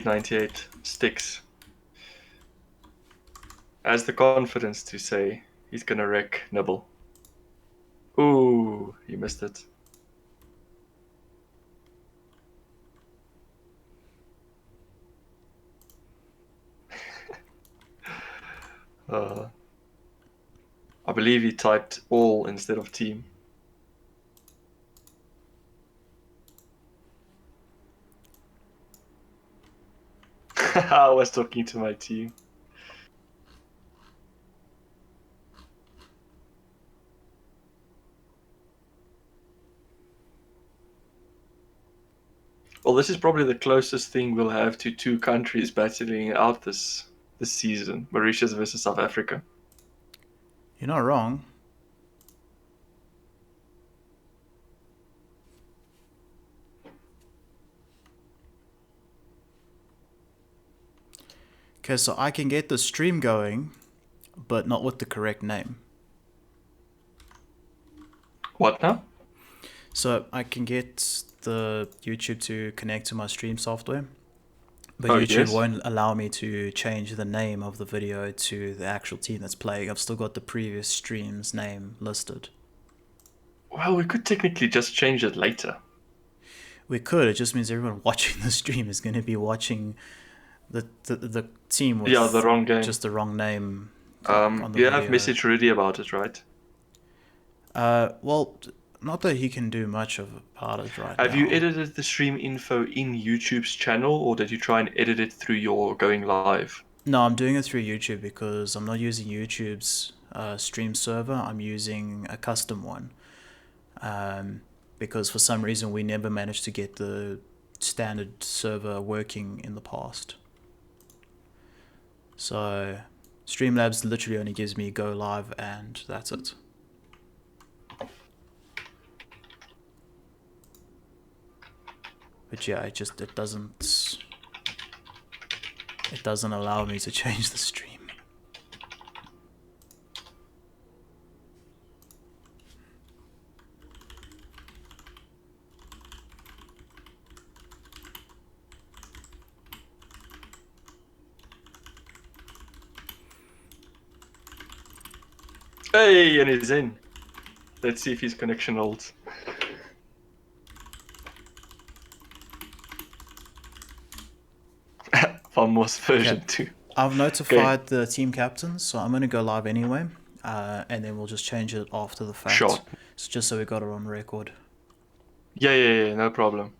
98 Stix has the confidence to say he's gonna wreck Nibble. Ooh, he missed it. I believe he typed all instead of team. I was talking to my team. Well, this is probably the closest thing we'll have to two countries battling out this season, Mauritius versus South Africa. You're not wrong. Okay, so I can get the stream going, but not with the correct name. What now? So I can get the YouTube to connect to my stream software, but Oh, YouTube yes. won't allow me to change the name of the video to the actual team that's playing. I've still got the previous stream's name listed. Well, we could technically just change it later. We could. It just means everyone watching the stream is going to be watching the team with The wrong game. just the wrong name on the You video. have messaged Rudy about it, right? Well, not that he can do much about it right now. Have you edited the stream info in YouTube's channel, or did you try and edit it through your going live? No, I'm doing it through YouTube because I'm not using YouTube's stream server. I'm using a custom one. Because for some reason we never managed to get the standard server working in the past. So Streamlabs literally only gives me go live and that's it. But yeah, it doesn't allow me to change the stream. Hey, and he's in. Let's see if his connection holds. Famos version 2. I've notified the team captains, so I'm going to go live anyway, and then we'll just change it after the fact. Sure. It's just so we got it on record. Yeah, no problem.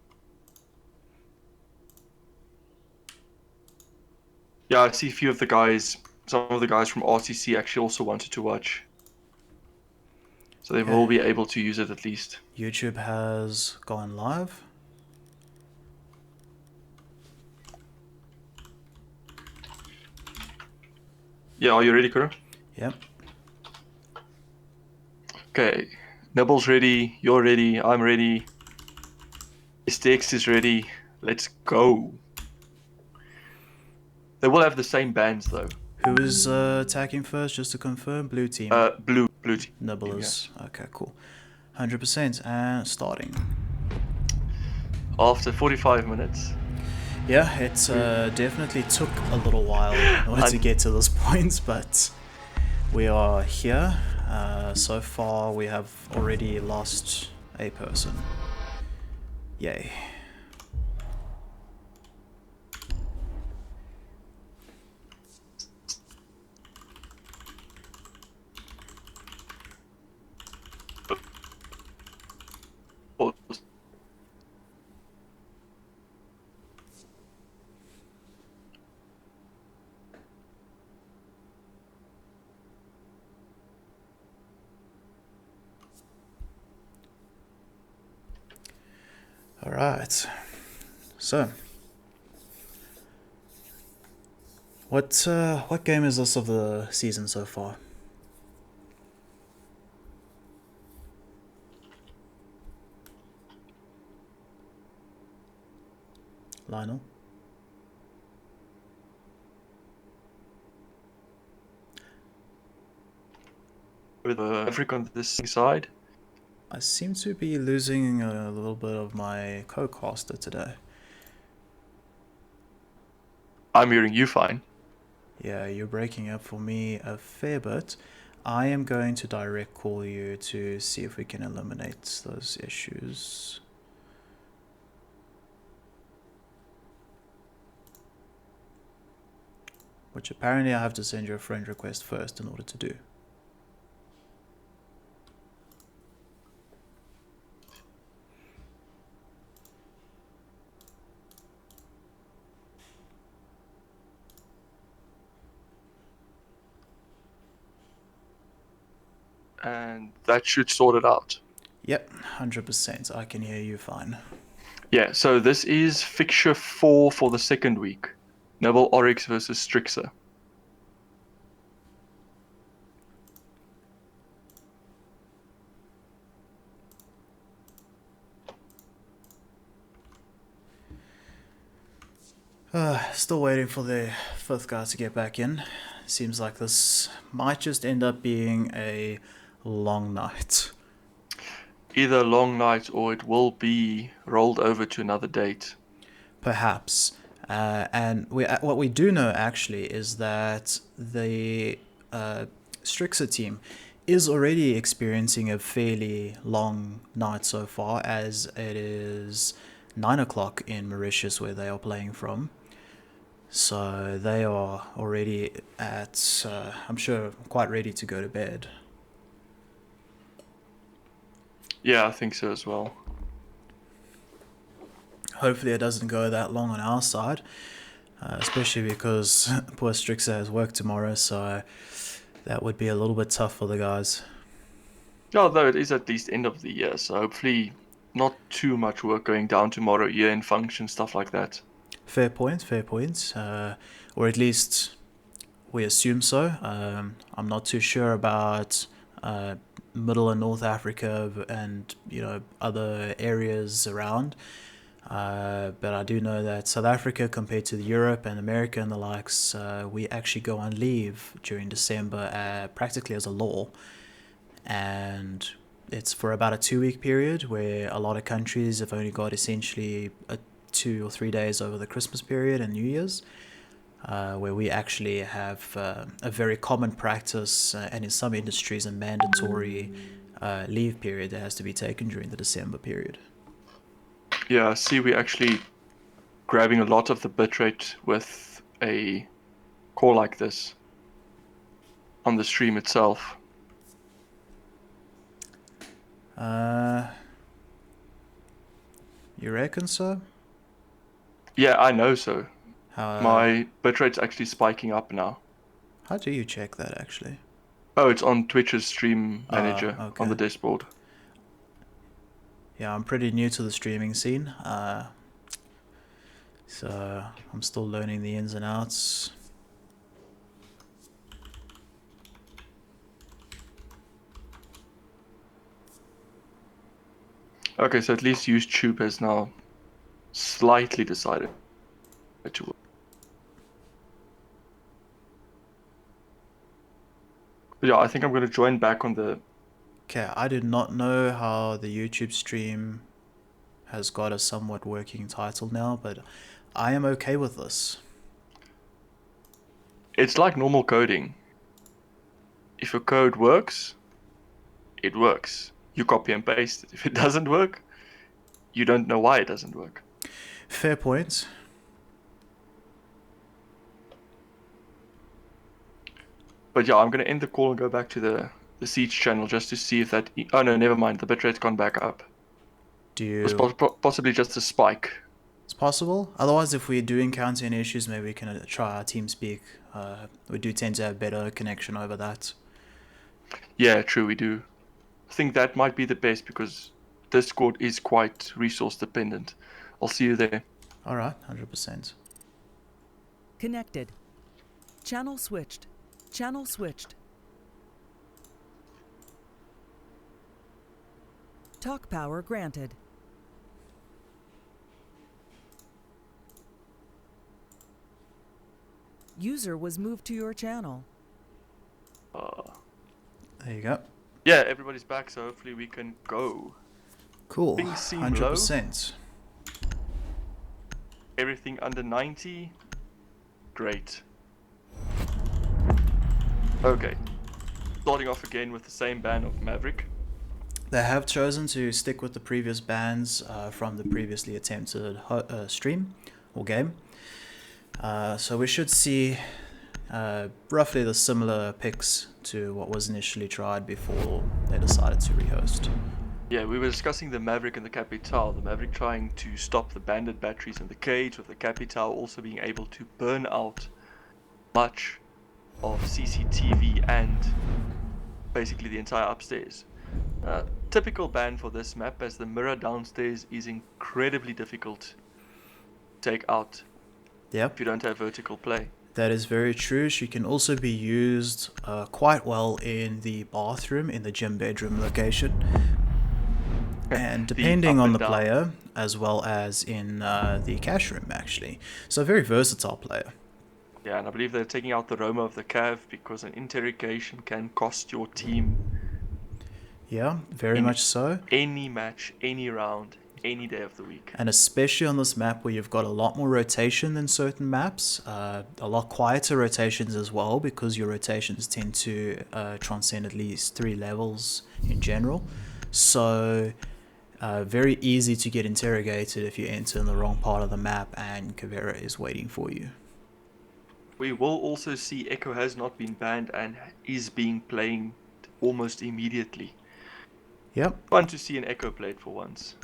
Yeah, I see a few of the guys, some of the guys from RTC actually also wanted to watch. So they will be able to use it at least. YouTube has gone live. Yeah, are you ready, Kuro? Yep. Okay, Nibble's ready, you're ready, I'm ready. Stix is ready. Let's go. They will have the same bands though. Who is attacking first, just to confirm? Blue team. Blue team. Nibble is. Okay, cool. 100% and starting. After 45 minutes. Yeah, it definitely took a little while in order to get to this point, but we are here. So far we have already lost a person. Yay. Alright, so what game is this of the season so far? Lionel? With Africa on this side. I seem to be losing a little bit of my co-caster today. I'm hearing you fine. Yeah, you're breaking up for me a fair bit. I am going to direct call you to see if we can eliminate those issues. Which apparently I have to send you a friend request first in order to do. And that should sort it out. Yep, 100%. I can hear you fine. Yeah, so this is fixture 4 for the second week. Nibble Oryx versus Stixer. Still waiting for the fifth guy to get back in. Seems like this might just end up being a long night. Either a long night or it will be rolled over to another date. Perhaps. And what we do know actually is that the Strixer team is already experiencing a fairly long night so far, as it is 9 o'clock in Mauritius where they are playing from. So they are already at, I'm sure, quite ready to go to bed. Yeah, I think so as well. Hopefully it doesn't go that long on our side, especially because poor Strixer has work tomorrow, so that would be a little bit tough for the guys. Although it is at least end of the year, so hopefully not too much work going down tomorrow, year-end function, stuff like that. Fair point, fair point. Or at least we assume so. I'm not too sure about Middle and North Africa and other areas around. But I do know that South Africa, compared to Europe and America and the likes, we actually go on leave during December practically as a law. And it's for about a 2-week period where a lot of countries have only got essentially 2 or 3 days over the Christmas period and New Year's, where we actually have a very common practice and in some industries a mandatory leave period that has to be taken during the December period. Yeah, I see we're actually grabbing a lot of the bitrate with a call like this on the stream itself. You reckon so? Yeah, I know so. How, My bitrate's actually spiking up now. how do you check that actually? Oh, it's on Twitch's stream manager Okay. on the dashboard. Yeah, I'm pretty new to the streaming scene, so I'm still learning the ins and outs. Okay, so at least YouTube has now slightly decided to work. But yeah, I think I'm going to join back on the... Okay, I did not know how the YouTube stream has got a somewhat working title now, but I am okay with this. It's like normal coding. If your code works, it works. You copy and paste it. If it doesn't work, you don't know why it doesn't work. Fair point. But yeah, I'm going to end the call and go back to the Siege channel just to see if that... Oh no, never mind. The bitrate's gone back up. Do It was you... possibly just a spike. It's possible. Otherwise, if we do encounter any issues, maybe we can try our TeamSpeak. We do tend to have better connection over that. Yeah, true, we do. I think that might be the best because Discord is quite resource dependent. I'll see you there. Alright, 100%. Connected. Channel switched. Channel switched. Talk power granted. User was moved to your channel. There you go. Yeah, everybody's back, so hopefully we can go. Cool. Ping seem low. 100%. Everything under 90. Great. Okay. Starting off again with the same ban of Maverick. They have chosen to stick with the previous bans from the previously attempted stream or game. So we should see roughly the similar picks to what was initially tried before they decided to rehost. Yeah, we were discussing the Maverick and the Capital. The Maverick trying to stop the banded batteries in the cage, with the Capital also being able to burn out much of CCTV and basically the entire upstairs. Typical ban for this map, as the mirror downstairs is incredibly difficult to take out Yep. if you don't have vertical play. That is very true. She can also be used quite well in the bathroom, in the gym bedroom location. And depending up on and the down. player, as well as in the cash room, actually. So a very versatile player. Yeah, and I believe they're taking out the Roma of the Cav because an interrogation can cost your team Yeah, very In- much so. any match, any round, any day of the week. And especially on this map where you've got a lot more rotation than certain maps, a lot quieter rotations as well, because your rotations tend to transcend at least 3 levels in general. So very easy to get interrogated if you enter in the wrong part of the map and Kavera is waiting for you. We will also see Echo has not been banned and is being played almost immediately. Yep. Fun to see an Echo played for once.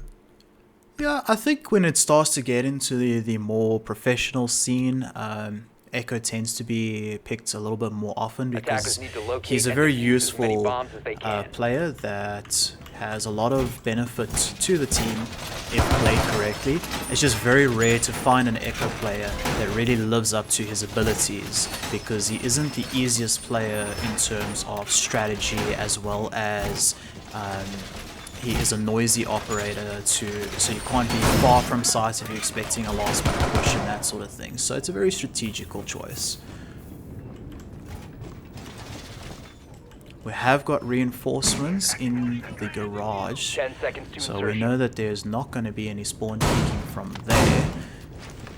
Yeah, I think when it starts to get into the more professional scene, Echo tends to be picked a little bit more often because he's a very useful player that has a lot of benefit to the team if played correctly. It's just very rare to find an Echo player that really lives up to his abilities, because he isn't the easiest player in terms of strategy, as well as he is a noisy operator too, so you can't be far from sight if you're expecting a last minute push and that sort of thing. So it's a very strategical choice. We have got reinforcements in the garage, 10 seconds to so we insertion. know that there's not going to be any spawn peeking from there.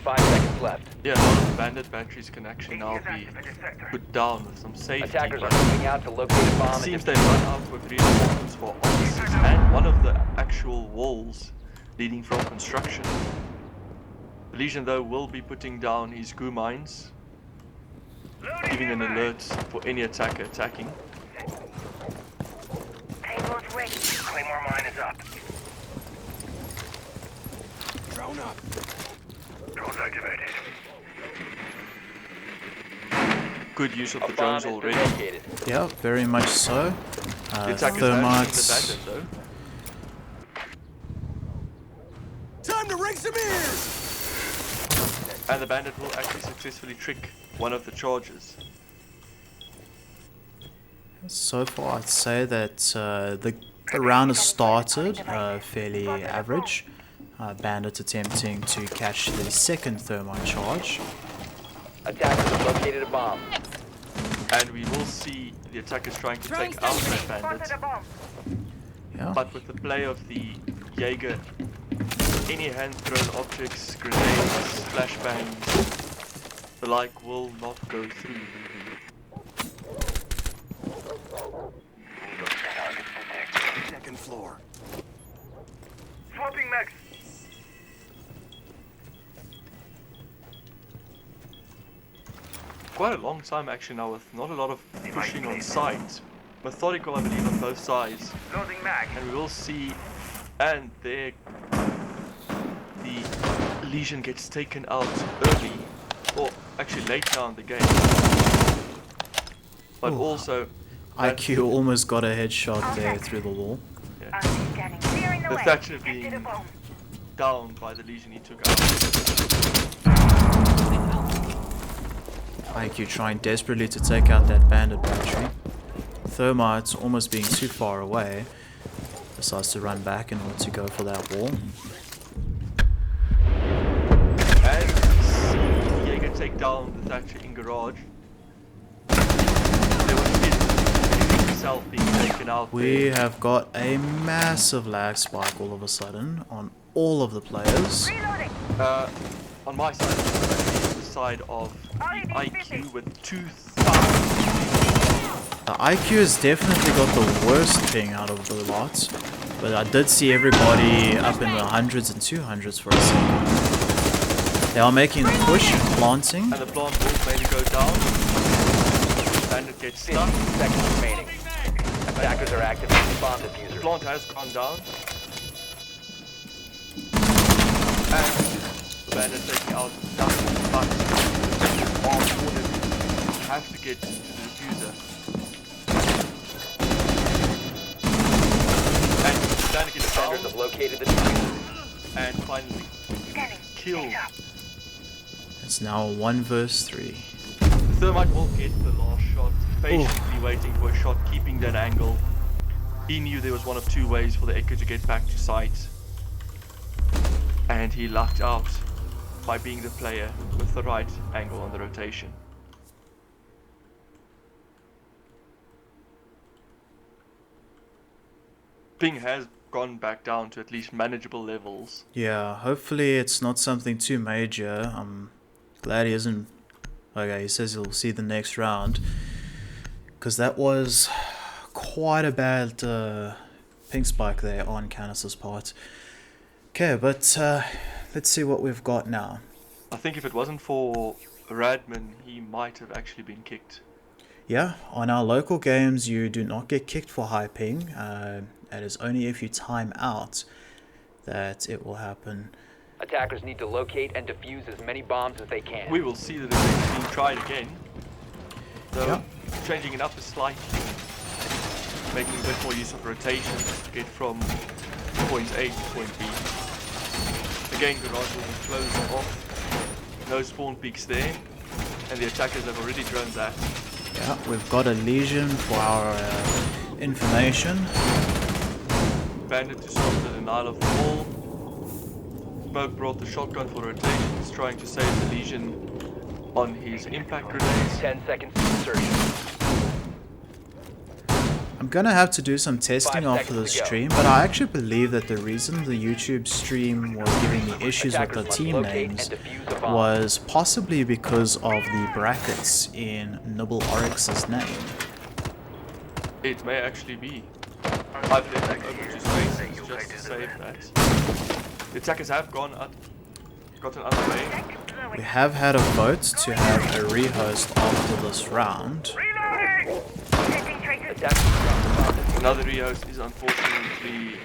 5 seconds left. Yeah, a lot of banded batteries can actually now be put down with some safety. Attackers are But moving out to locate a bomb it and seems defuse they've run out with reinforcements for offices and one of the actual walls leading from construction. The Legion though will be putting down his goo mines, giving an alert for any attacker attacking. Payload's ready. Claymore mine is up. Drone up. Drones activated. Good use of a the bomb drones has been already. located. Yeah, very much so. The attackers have Thermites. been abandoned though. Time to ring some ears! And the bandit will actually successfully trick one of the charges. So far, I'd say that the round has started fairly average. Bandit attempting to catch the second thermite charge. Attackers have located a bomb. And we will see the attackers trying to take out that bandit. Spotted a bomb. Yeah, But with the play of the Jaeger, any hand-thrown objects, grenades, flashbangs, the like will not go through. Second floor. Swapping max. Quite a long time actually now, with not a lot of pushing on sides. Methodical, I believe, on both sides. Loading mag. And we will see, and there the Legion gets taken out early, or actually late now in the game. But Ooh. also that- IQ almost got a headshot there through the wall. I'm scanning. Clearing the the way. Thatcher Get to the being bomb. down by the Legion he took out. IQ trying desperately to take out that bandit battery. Thermite's almost being too far away. Decides to run back in order to go for that wall. And see Jaeger take down the Thatcher in garage. There was himself being taken out. We there. have got a massive lag spike all of a sudden on all of the players. Reloading. On my side, the side of the IQ with 2,000. The IQ has definitely got the worst ping out of the lot, but I did see everybody up in the hundreds and 200s for a second. They are making the push, planting. And the plant will maybe go down. Bandit gets 15 stuck. seconds remaining. Attackers are activating the bomb The diffuser. plant has gone down. And the bandit taking out dozens, but the Stixers are ordered. Have to get to the diffuser. And the bandit gets down. Defenders have located the diffuser. And finally Scanning. killed. Heads up. It's now 1 versus 3. Thermite will get the last shot, patiently waiting for a shot, keeping that angle. He knew there was one of two ways for the Echo to get back to site. And he lucked out by being the player with the right angle on the rotation. Ping has gone back down to at least manageable levels. Yeah, hopefully it's not something too major. I'm glad he isn't. Okay, he says he'll see the next round. Because that was quite a bad ping spike there on Canis's part. Okay, but let's see what we've got now. I think if it wasn't for Radman, he might have actually been kicked. Yeah, on our local games you do not get kicked for high ping. It is only if you time out that it will happen. Attackers need to locate and defuse as many bombs as they can. We will see that it's being tried again. So, Yeah. changing it up slightly, making a bit more use of rotation to get from point A to point B. Again, Garage will be closed off. No spawn peaks there, and the attackers have already droned that. Yeah, we've got a lesion for our information. Bandit to stop the denial of the wall. Smoke brought the shotgun for rotation. He's trying to save the lesion on his impact grenades. 10 seconds to insertion. I'm gonna have to do some testing 5 after the seconds to go. stream, but I actually believe that the reason the YouTube stream was giving me issues with the Attackers must team locate names and defuse a bomb. was possibly because of the brackets in Nibble Oryx's name. It may actually be. I've left them open to spaces just to save that. The attackers have gotten underway. We have had a vote to have a rehost after this round. Reloading! Detecting traces. Attackers dropped the bomb diffuser. Another rehost is unfortunately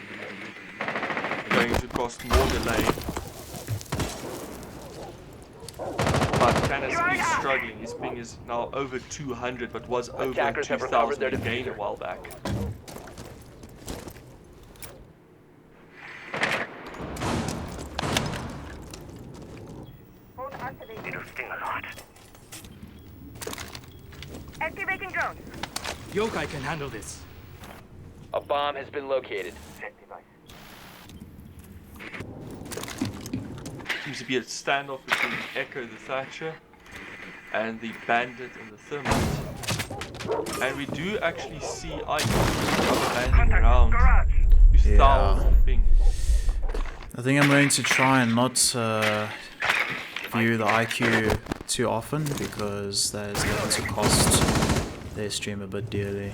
going to cost more delay. But Canis is struggling. His ping is now over 200, but was over Attackers have recovered 2000 their again a diffuser. while back. It'll sting a lot. Activating drone. Yokai can handle this. A bomb has been located. Set device. Seems to be a standoff between the Echo, the Thatcher, and the Bandit and the Thermite. And we do actually see icons rubber banding Contact. around. Garage. 2,000 ping. I think I'm going to try and not view the IQ too often because that is going to cost their stream a bit dearly.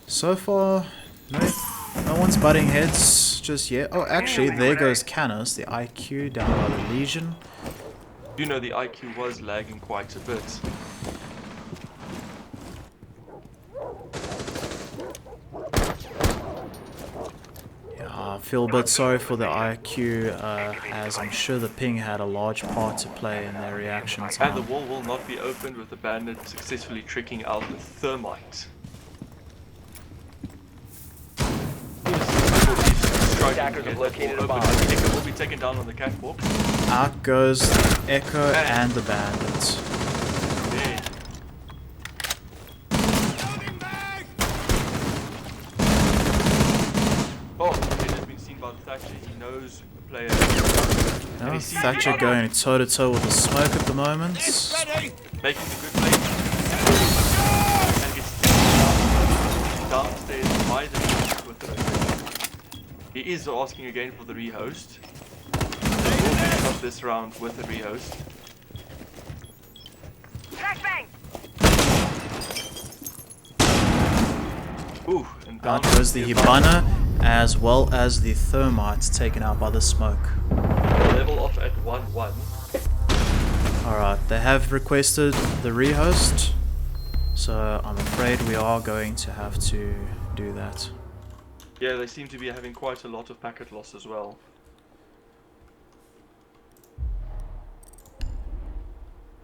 So far, no one's butting heads just yet. Oh, actually, there goes Canis, the IQ down by the Legion. You know the IQ was lagging quite a bit. Yeah, I feel a bit sorry for the IQ, as I'm sure the ping had a large part to play in their reaction And the time. wall will not be opened with the Bandit successfully tricking out the Thermite. Attackers have located a bomb. The Echo will be taken down on the catwalk. Out goes the Echo and the Bandit. There. Oh, it has been seen by the Thatcher. He knows the player. And No, he sees Thatcher the going toe to toe with the smoke at the moment. making the good play. And gets downstairs by the with the He is asking again for the rehost. We'll finish up this round with the rehost. Flashbang! Ooh, and down Out goes the Hibana, as well as the Thermite taken out by the smoke. Level off at 1-1. Alright, they have requested the rehost, so I'm afraid we are going to have to do that. Yeah, they seem to be having quite a lot of packet loss as well.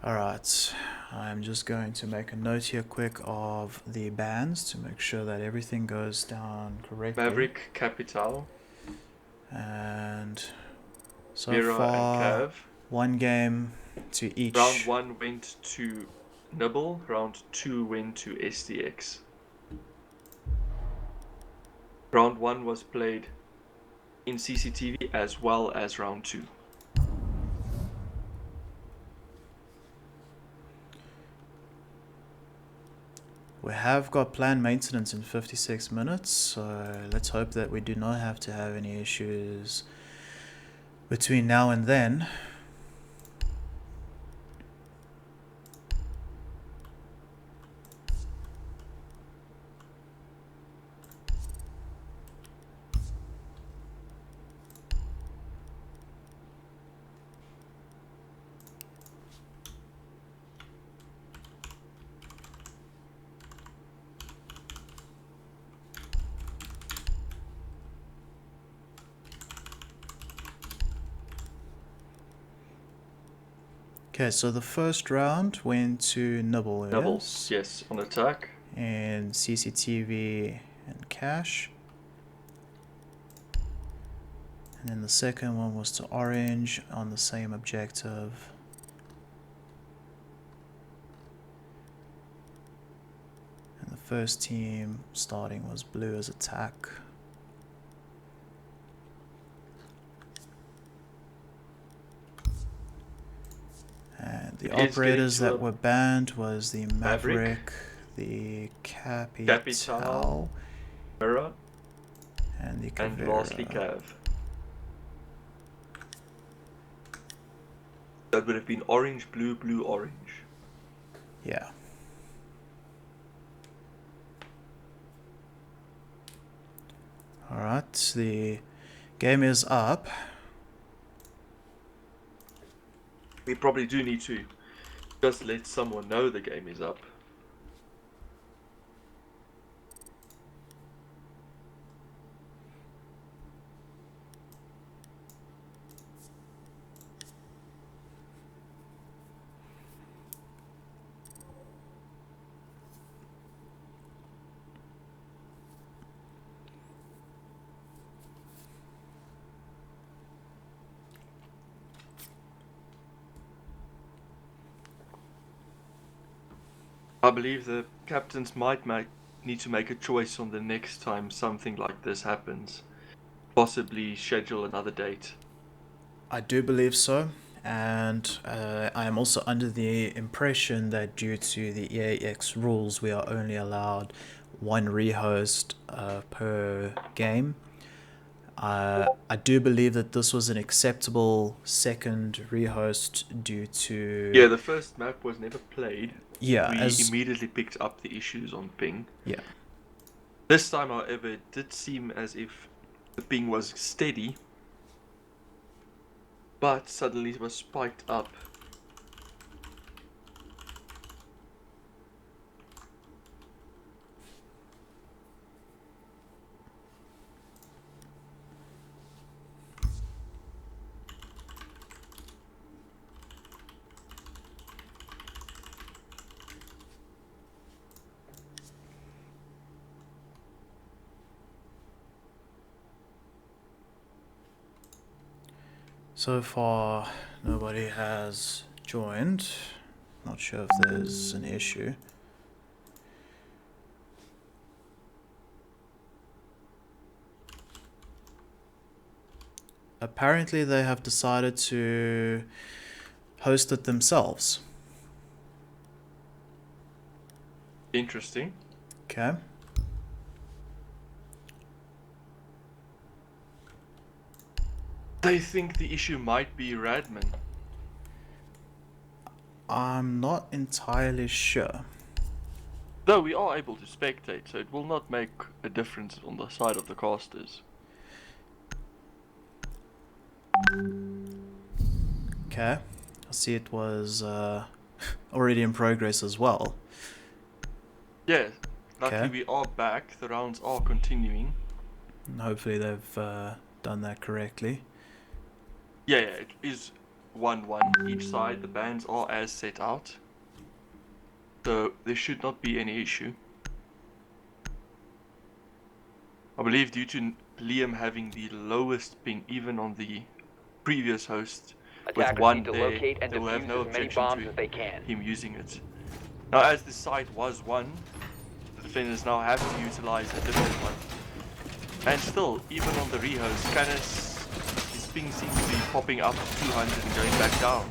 Alright, I'm just going to make a note here quick of the bans to make sure that everything goes down correctly. Maverick, Capital, And so Vera far, and Cav. one game to each. Round 1 went to Nibble, round 2 went to STX. Round 1 was played in CCTV as well as round 2. We have got planned maintenance in 56 minutes, so let's hope that we do not have to have any issues between now and then. Okay, so the first round went to Nibble, Doubles, yes, on attack. and CCTV and Cash. And then the second one was to Orange on the same objective. And the first team starting was Blue as attack. And the It is operators getting to that a were banned was the Maverick, Maverick, the Capital, Vera, and the and Kavera. lastly Cav. That would have been orange, blue, blue, orange. Yeah. Alright, the game is up. We probably do need to just let someone know the game is up. I believe the captains might need to make a choice on the next time something like this happens. Possibly schedule another date. I do believe so, and I am also under the impression that due to the EAX rules, we are only allowed one rehost per game. I do believe that this was an acceptable second rehost due to... Yeah, the first map was never played. Yeah, we as... immediately picked up the issues on ping. Yeah. This time, however, it did seem as if the ping was steady, but suddenly it was spiked up. So far, nobody has joined. Not sure if there's an issue. Apparently, they have decided to host it themselves. Interesting. Okay. They think the issue might be Radman. I'm not entirely sure. Though we are able to spectate, so it will not make a difference on the side of the casters. Okay, I see it was already in progress as well. Yeah, luckily Okay. we are back, the rounds are continuing. And hopefully they've done that correctly. Yeah, it is 1-1 each side, the bands are as set out. So there should not be any issue. I believe due to Liam having the lowest ping even on the previous host, with Attackers one need to there, locate and they will have defuse no as many objection bombs to as they can. him using it. Now as the site was won, the defenders now have to utilize a different one. And still, even on the rehost, Canis, his ping seems to be popping up to 200 and going back down.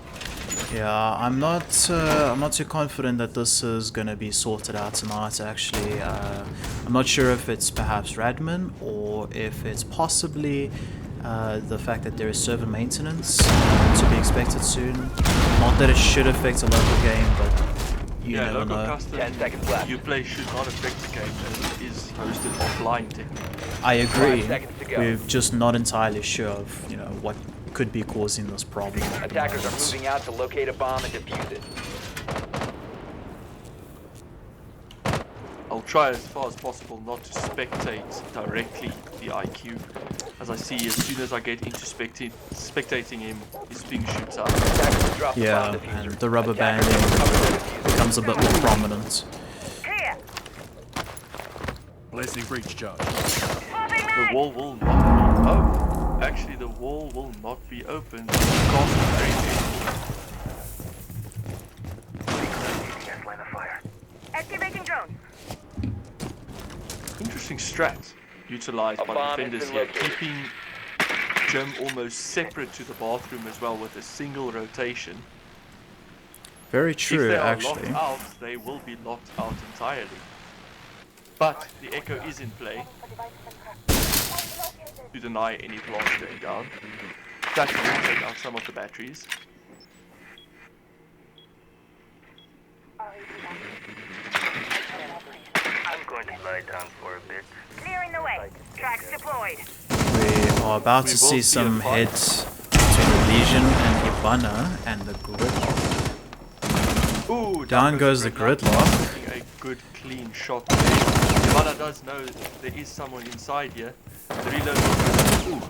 Yeah, I'm not too confident that this is gonna be sorted out tonight. Actually, I'm not sure if it's perhaps Radman or if it's possibly the fact that there is server maintenance to be expected soon. Not that it should affect a local game, but you Yeah, never local know. custom 10 seconds left. Uplay should not affect the game as it is hosted offline technically. I agree. 5 seconds to go. We're just not entirely sure of what could be causing this problem. at the Attackers are moment. moving out to locate a bomb and defuse it. I'll try as far as possible not to spectate directly the IQ, as I see as soon as I get into spectating him, his ping shoots out. Attackers have dropped the Yeah, bomb diffuser. and the rubber Attackers banding have recovered their diffuser. becomes a bit more prominent. Clear. Placing breach charge. Swapping The mag. wall will not be... Oh, actually the wall will not be open. The castle is very big. Yes, line of fire. Activating drone. Interesting strat utilized A by bomb the has defenders been here, located. keeping Jim almost separate to the bathroom as well with a single rotation. Very If true, they are actually. locked out, they will be locked out entirely. But the echo is in play to deny any blast going down. That will take out some of the batteries. I'm going to lie down for a bit. Clearing the way. Tracks deployed. We are about We to will see see a some fight. hits between the Legion and Ivana and the Gridlock. Ooh, Down goes the Gridlock. Taking a good clean shot there. Ivana does know that there is someone inside here. The reload. Ooh.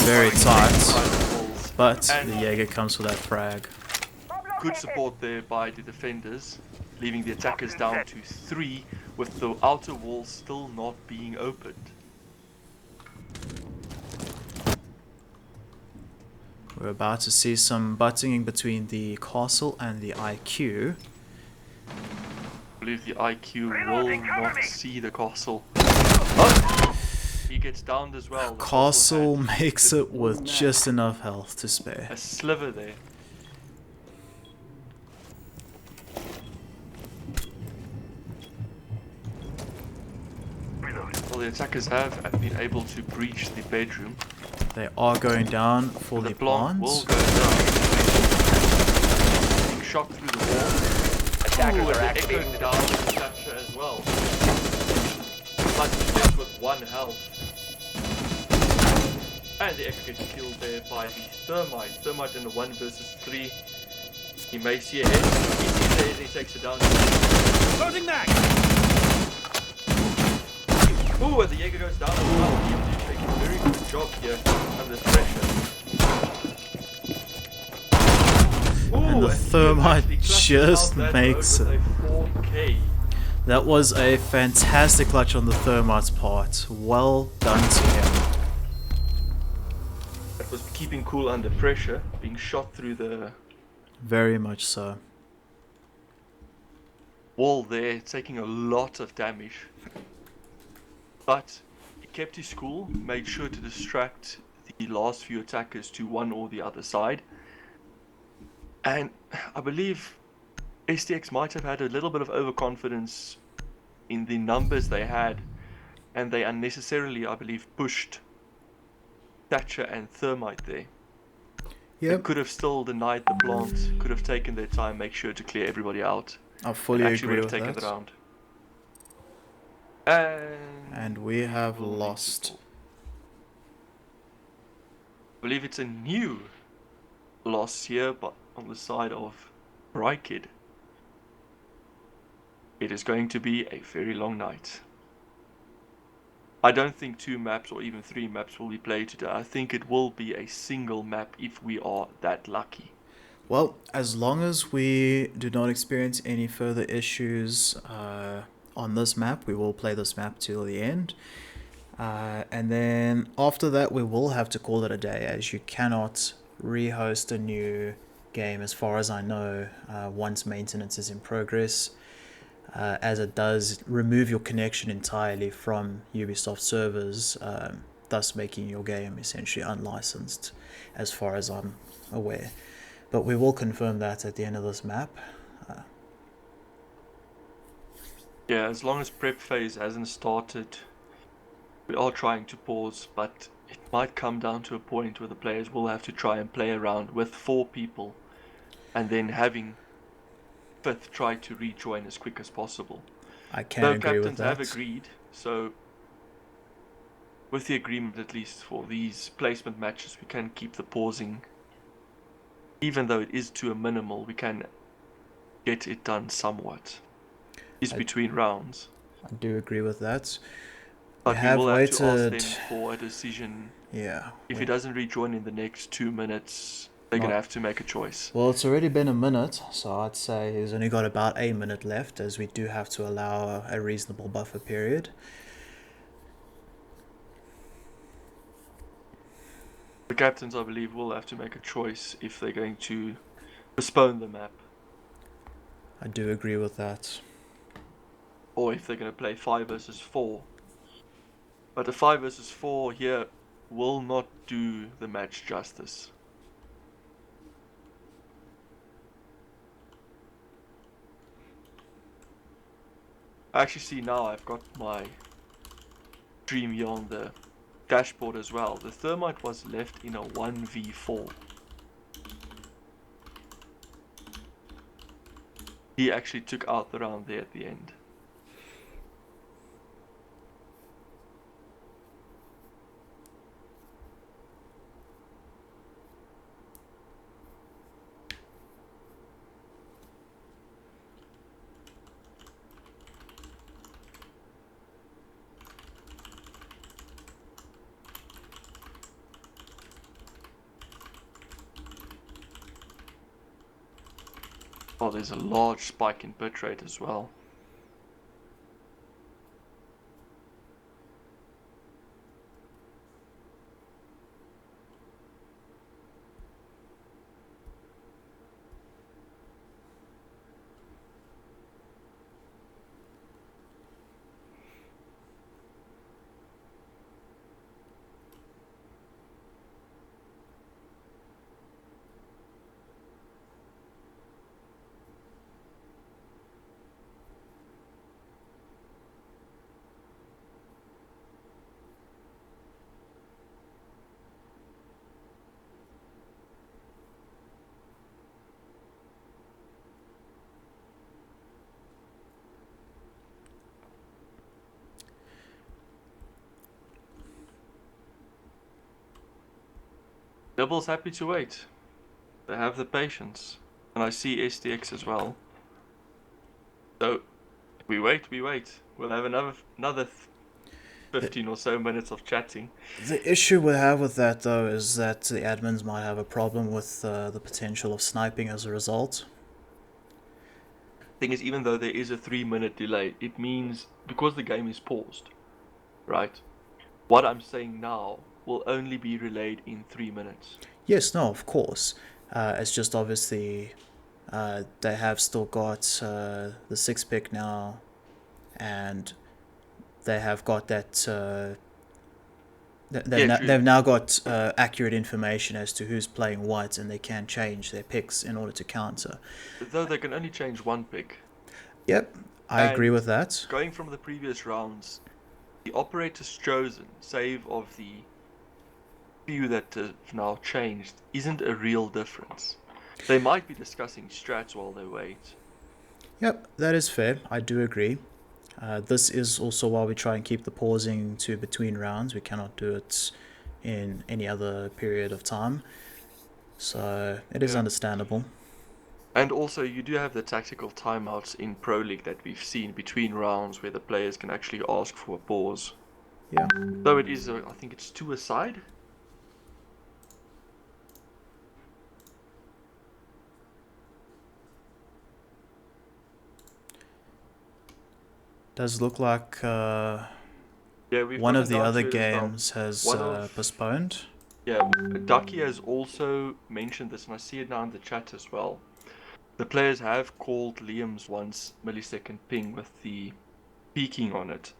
Very tight. Walls. But And the Jaeger comes for that frag. good support there by the defenders, leaving the attackers down to 3 with the outer wall still not being opened. We're about to see some butting between the castle and the IQ. I believe the IQ will not see the castle. Oh! He gets downed as well. The Castle had makes it with just enough health to spare. a sliver there. Well, the attackers have been able to breach the bedroom. They are going down for the plant will plants. go down. Being shot through the wall. Attackers Ooh, are and the activating echo the down with the Thatcher as well. But he's left with 1 health. And the echo gets killed there by the thermite. Thermite in the 1 versus 3. He may see a hit. He sees the hit, he takes it down. Loading mag! Ooh, and the Jaeger goes down as well. He did a very good job here under pressure. Ooh, And the he thermite actually clutches just out that makes load it. with a 4K. That was a fantastic clutch on the thermite's part. Well done to him. That was keeping cool under pressure, being shot through the Very much so. wall there, taking a lot of damage. But he kept his cool, made sure to distract the last few attackers to one or the other side. And I believe STX might have had a little bit of overconfidence in the numbers they had, and they unnecessarily, I believe, pushed Thatcher and Thermite there. They Yep, could have still denied the plant, could have taken their time, make sure to clear everybody out. I fully And actually would agree have with taken the that. round. And we have we'll need to lost. pull. I believe it's a new loss here, but on the side of Brykid. It is going to be a very long night. I don't think 2 maps or even 3 maps will be played today. I think it will be a single map if we are that lucky. Well, as long as we do not experience any further issues on this map, we will play this map till the end. And then after that, we will have to call it a day, as you cannot rehost a new game, as far as I know, once maintenance is in progress, as it does remove your connection entirely from Ubisoft servers, thus making your game essentially unlicensed, as far as I'm aware. But we will confirm that at the end of this map. Yeah, as long as prep phase hasn't started, we are trying to pause, but it might come down to a point where the players will have to try and play around with 4 people, and then having 5th try to rejoin as quick as possible. I can Though agree with captains that. have agreed, so with the agreement, at least for these placement matches, we can keep the pausing. Even though it is to a minimal, we can get it done somewhat. It's between rounds. I do agree with that. But we have will have to ask waited. them for a decision. Yeah. If he doesn't rejoin in the next 2 minutes, they're going to have to make a choice. Well, it's already been a minute, so I'd say he's only got about a minute left, as we do have to allow a reasonable buffer period. The captains, I believe, will have to make a choice if they're going to postpone the map, I do agree with that. or if they're going to play 5 versus 4. But a 5 versus 4 here will not do the match justice. I actually see now I've got my stream here on the dashboard as well. The Thermite was left in a 1v4. He actually took out the round there at the end. Oh, there's a large spike in bitrate as well. Nibble's happy to wait. They have the patience. And I see STX as well. So, we wait. We'll have another 15 or so minutes of chatting. The issue we have with that, though, is that the admins might have a problem with the potential of sniping as a result. Thing is, even though there is a 3-minute delay, it means, because the game is paused, right? What I'm saying now will only be relayed in 3 minutes. Yes, no, of course. It's just obviously they have still got the 6-pick now, and they have got that. They've now got accurate information as to who's playing what, and they can change their picks in order to counter. Though they can only change 1 pick. Yep, I agree with that. Going from the previous rounds, the operators chosen, save of the few that have now changed isn't a real difference. They might be discussing strats while they wait. Yep, that is fair. I do agree. This is also why we try and keep the pausing to between rounds. We cannot do it in any other period of time. So it is understandable. And also, you do have the tactical timeouts in Pro League that we've seen between rounds where the players can actually ask for a pause. Yeah. Though it is, I think it's 2 aside. Does look like Yeah, we've one of gotten the down other to it as well. games has One of- postponed. Yeah, Ducky has also mentioned this, and I see it now in the chat as well. The players have called Liam's 1 millisecond ping with the peaking on it,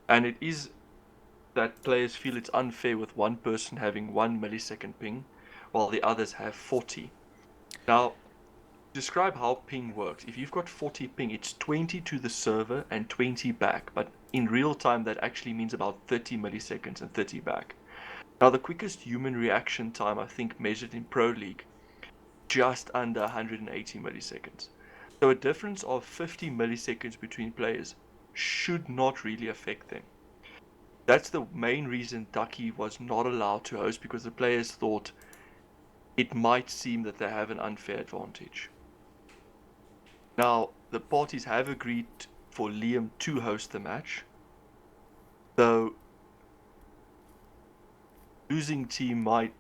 and it is that players feel it's unfair with one person having 1 millisecond ping while the others have 40. Now, describe how ping works. If you've got 40 ping, it's 20 to the server and 20 back, but in real time that actually means about 30 milliseconds and 30 back. Now, the quickest human reaction time, I think, measured in Pro League, just under 180 milliseconds. So a difference of 50 milliseconds between players should not really affect them. That's the main reason Ducky was not allowed to host, because the players thought it might seem that they have an unfair advantage. Now, the parties have agreed for Liam to host the match, though losing team might,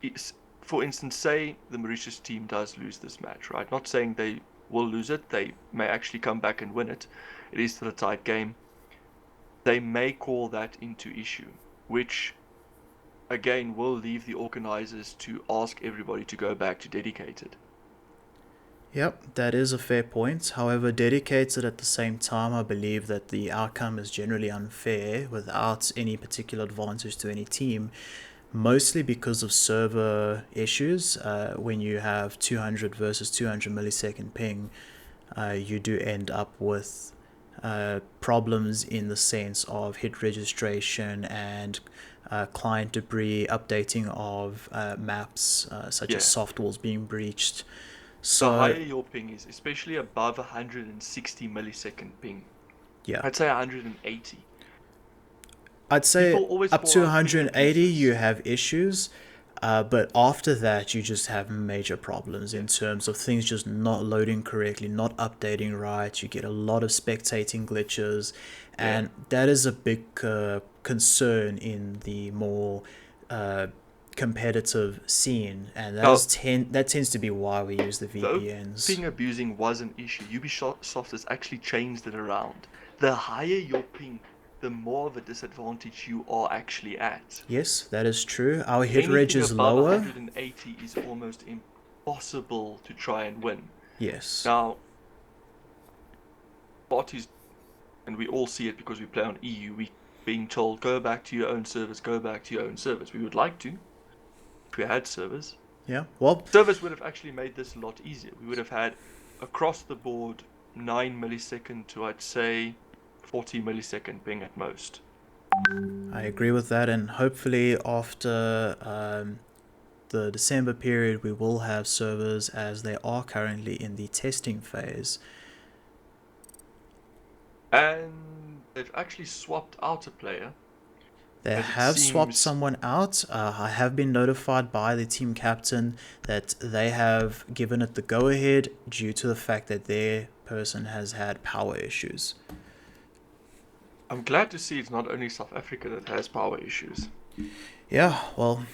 for instance, say the Mauritius team does lose this match, right? Not saying they will lose it, they may actually come back and win it. It is still a tight game. They may call that into issue, which again will leave the organizers to ask everybody to go back to dedicated. Yep, that is a fair point. However, dedicated at the same time, I believe that the outcome is generally unfair without any particular advantage to any team, mostly because of server issues. When you have 200 versus 200 millisecond ping, you do end up with problems in the sense of hit registration and client debris, updating of maps such as soft walls being breached. So the higher your ping is, especially above 160 millisecond ping, yeah, I'd say 180. I'd say People always up fall to out 180 pieces. you have issues, but after that you just have major problems in terms of things just not loading correctly, not updating right. You get a lot of spectating glitches, and that is a big concern in the more competitive scene, and that tends to be why we use the VPNs. Though ping abusing was an issue, Ubisoft has actually changed it around. The higher your ping, the more of a disadvantage you are actually at. Yes, that is true. Our hit Anything reg is above lower. 180 is almost impossible to try and win. Yes. Now, parties, and we all see it because we play on EU, we being told, go back to your own servers, go back to your own servers. We would like to, if we had servers. Yeah, well, Servers would have actually made this a lot easier. We would have had, across the board, 9 millisecond to, I'd say, 40 millisecond ping at most. I agree with that, and hopefully after the December period we will have servers, as they are currently in the testing phase. And they've actually swapped out a player. They As it have swapped seems- someone out. I have been notified by the team captain that they have given it the go-ahead due to the fact that their person has had power issues. I'm glad to see it's not only South Africa that has power issues. Yeah, well,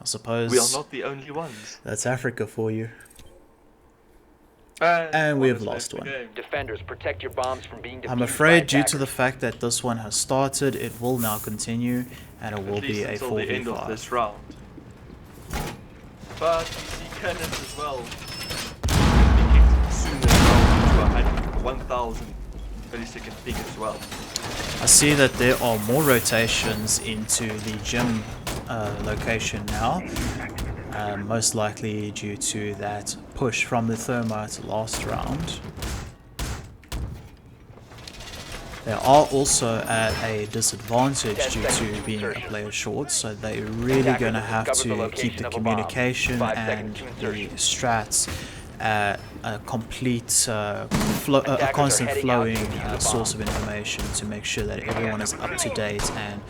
I suppose We are not the only ones. that's Africa for you. And we one have has lost left the one. game. Defenders, protect your bombs from being defused I'm by afraid due to the attackers. fact that this one has started, it will now continue, and it will At least be a until the end of 4v5. this round. But we see cannons as well. Soon as well to 1,000 millisecond ping as well. I see that there are more rotations into the gym location now, most likely due to that push from the thermite last round. They are also at a disadvantage due to being a player short, so they're really going to have to keep the communication and the strats at a complete, a constant flowing source of information to make sure that everyone is up to date and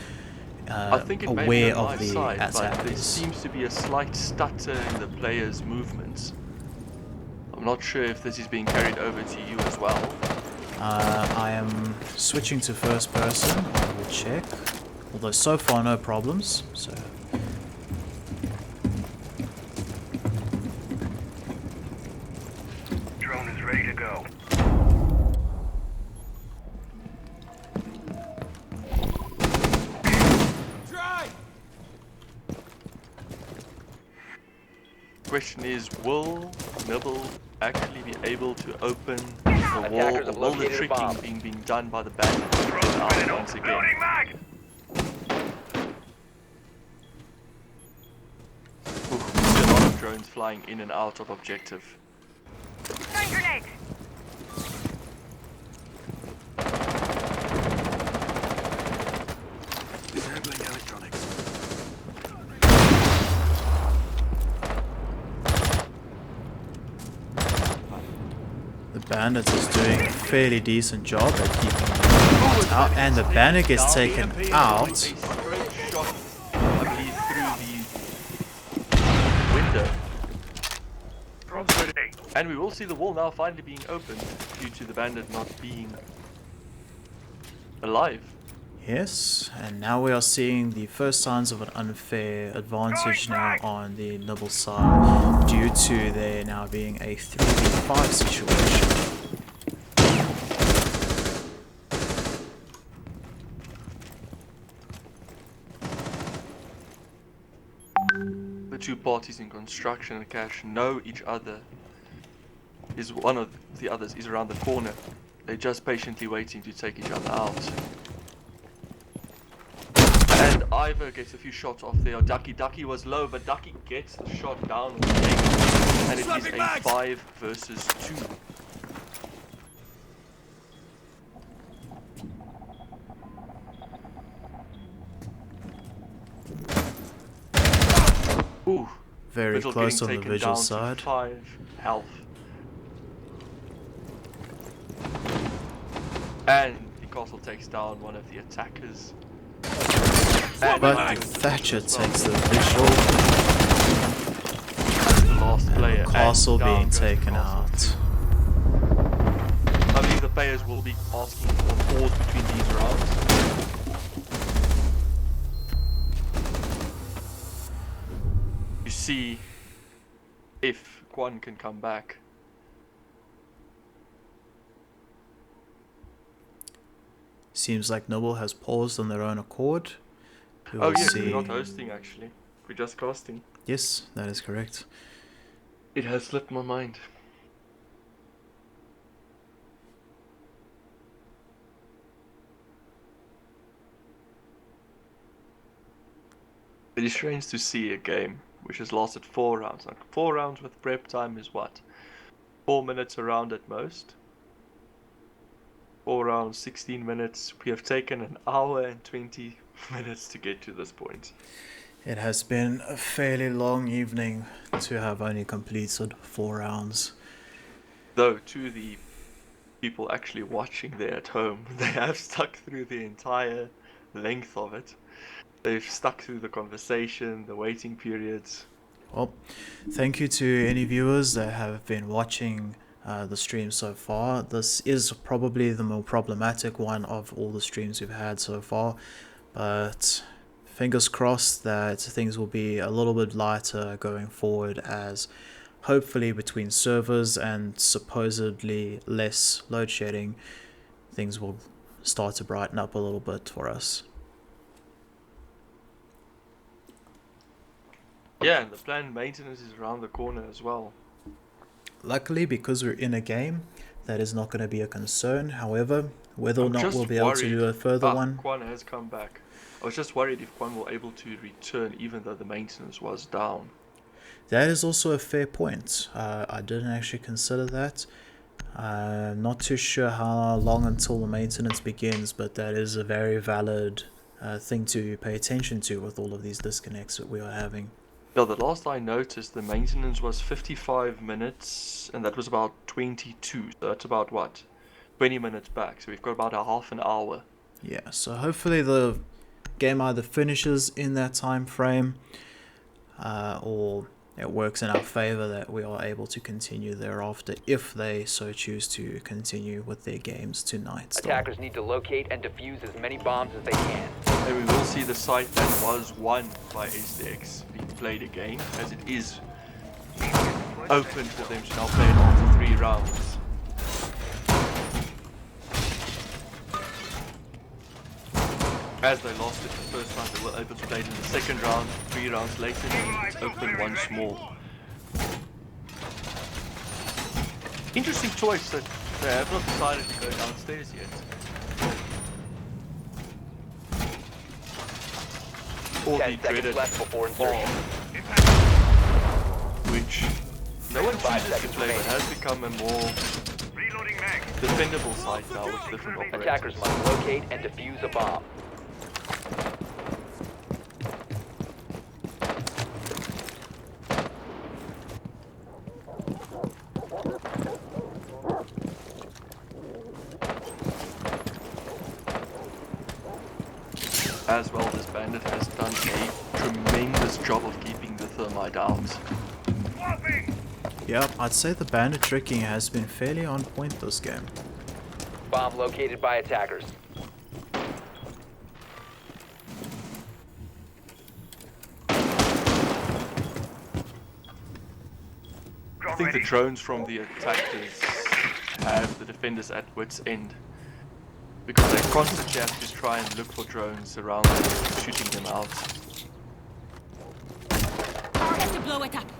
I think it may be aware on my of the side, but there attackers. seems to be a slight stutter in the players' movements. I'm not sure if this is being carried over to you as well. I am switching to first person. I will check. Although so far no problems. So Drone is ready to go. Try! Question is, will Nibble actually be able to open the wall, Attackers or have will the located a tricking bomb. being done by the bandits to get out once again? Loading mag! Ooh, there's a lot of drones flying in and out of objective. Stun grenade! Disabling electronics. the bandits is doing a fairly decent job at keeping them out, and the bandit gets taken out. A straight shot, I believe, through the window. Drone's ready. And we will see the wall now finally being opened due to the bandit not being alive. Yes, and now we are seeing the first signs of an unfair advantage now on the Nibble side due to there now being a 3v5 situation. The two parties in construction and cash know each other. One of the others is around the corner. They're just patiently waiting to take each other out. And Ivor gets a few shots off there. Ducky was low, but Ducky gets the shot down with the leg. And it is a 5 versus 2. Ooh. Very Little close on getting the taken visual down to side. 5 health. And the castle takes down one of the attackers. And But Thatcher takes the visual, the last player. and castle down being goes the taken castle out. too. I believe the players will be asking for a pause between these rounds. You see if Quan can come back. Seems like Nibble has paused on their own accord. We Oh will yes, see. we're not hosting actually. We're just casting. Yes, that is correct. It has slipped my mind. It is strange to see a game which has lasted 4 rounds. Like 4 rounds with prep time is what? 4 minutes a round at most. 4 rounds, 16 minutes. We have taken an hour and 20 minutes to get to this point. It has been a fairly long evening to have only completed 4 rounds. Though to the people actually watching there at home, they have stuck through the entire length of it. They've stuck through the conversation, the waiting periods. Well, thank you to any viewers that have been watching the stream so far. This is probably the more problematic one of all the streams we've had so far, but fingers crossed that things will be a little bit lighter going forward, as hopefully between servers and supposedly less load shedding, things will start to brighten up a little bit for us. Yeah, and the planned maintenance is around the corner as well. Luckily, because we're in a game, that is not going to be a concern. However, whether or I'm not just we'll be able to do a further one, Quan has come back. I was just worried if Quan will able to return even though the maintenance was down. that is also a fair point. I didn't actually consider that. Not too sure how long until the maintenance begins, but that is a very valid thing to pay attention to with all of these disconnects that we are having. Yeah, the last I noticed, the maintenance was 55 minutes, and that was about 22. So that's about what? 20 minutes back. So we've got about a half an hour. Yeah, so hopefully the game either finishes in that time frame, or it works in our favor that we are able to continue thereafter if they so choose to continue with their games tonight. Still. Attackers need to locate and defuse as many bombs as they can. And we will see the site that was won by SDX being played again, as it is open for them to now play it after 3 rounds. As they lost it the first time, they were able to play it in the second round. 3 rounds later, it's open once more. Interesting choice that they have not decided to go downstairs yet. Or 10 the seconds dreaded left before bomb, insertion. which no one 5 chooses to seconds play, but remaining. has become a more Reloading mag. defendable site now with different operators. Attackers must locate and defuse a bomb. As well, this bandit has done a tremendous job of keeping the thermite out. Swapping. Yep, I'd say the bandit tricking has been fairly on point this game. Bomb located by attackers. I think the drones from the attackers have the defenders at wit's end, because they constantly have to try and look for drones around them, shooting them out.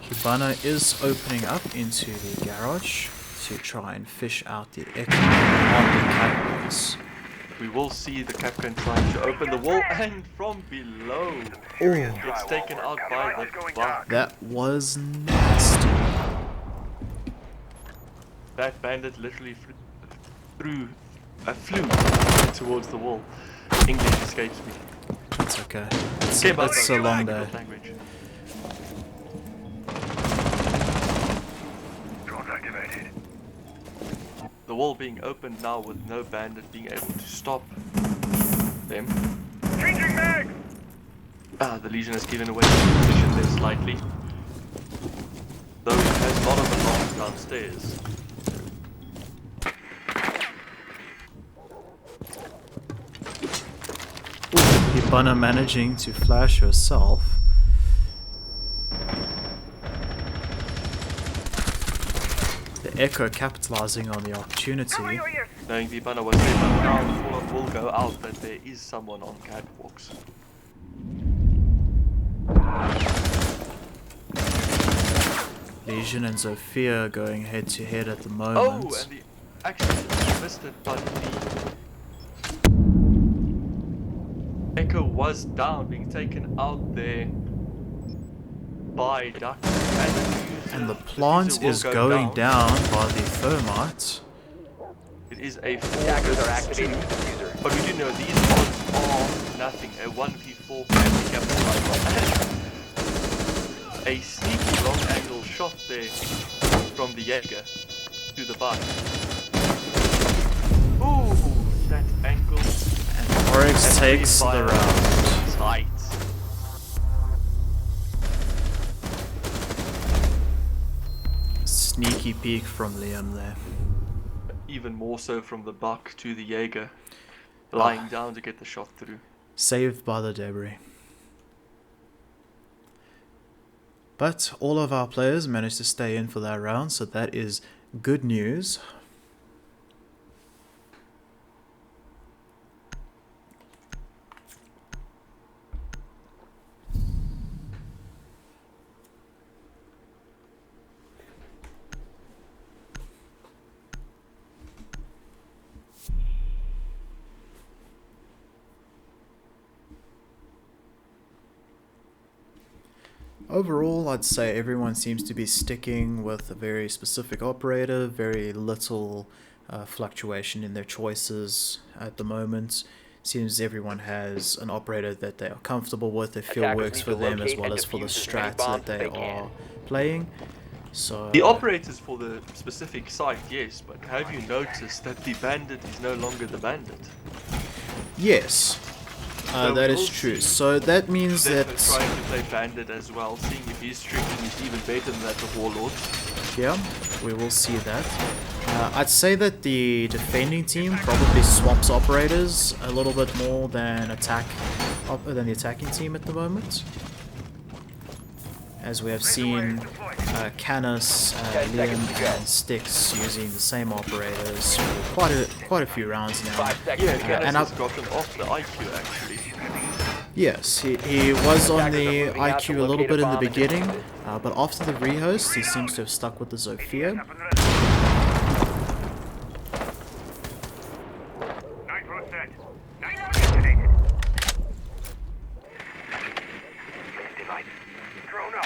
Hibana is opening up into the garage to try and fish out the echo on the catwalks. We will see the Capcan trying to open the wall, and from below Oh, it's taken out by the bug. that was nasty. That bandit literally flew towards the wall. English escapes me. It's okay. Okay, but It's a long day. language. Drones activated. The wall being opened now with no bandit being able to stop them. Changing mag. The Legion has given away the position there slightly. Though it has not of the bombs downstairs. Hibana managing to flash herself. The Echo capitalizing on the opportunity. Knowing the banner was there, but now the Fallout will go out that there is someone on catwalks. Legion and Zofia going head to head at the Oh, moment. and the actually missed it, but the Echo was down, being taken out there by Duck. And the plant is going down by the thermite. It is a 4 Attackers are versus activating 2, the diffuser. but we do know these odds are nothing. A 1v4 can be capitalized on. A sneaky long angle shot there from the Jaeger to the butt. Ooh, that angle. And Oryx takes the round. Tight. Sneaky peek from Liam there. Even more so from the buck to the Jaeger, lying down to get the shot through. Saved by the debris. But all of our players managed to stay in for that round, so that is good news. Overall, I'd say everyone seems to be sticking with a very specific operator, very little fluctuation in their choices at the moment. Seems everyone has an operator that they are comfortable with, they feel Attackers works need for to them as locate well and as for the defuse as many strats bombs that as they they can. are playing. So The operators for the specific site, yes, but have you noticed that the bandit is no longer the bandit? yes, So that we is will true. see So that means They're that trying to play bandit as well, seeing if his tricking is even better than that of warlord. yeah, we will see that. I'd say that the defending team probably swaps operators a little bit more than than the attacking team at the moment. As we have seen Canis, Liam, and Stix using the same operators for quite a few rounds now. 5 seconds Yeah, to go. Canis and has gotten off the IQ actually. Yes, he was on the Attackers are moving out to IQ a little locate a bit in the bomb and beginning, defuse it. but after the rehost, he seems to have stuck with the Zofia. Nitro set. Nitro detonated. Device. Drone up.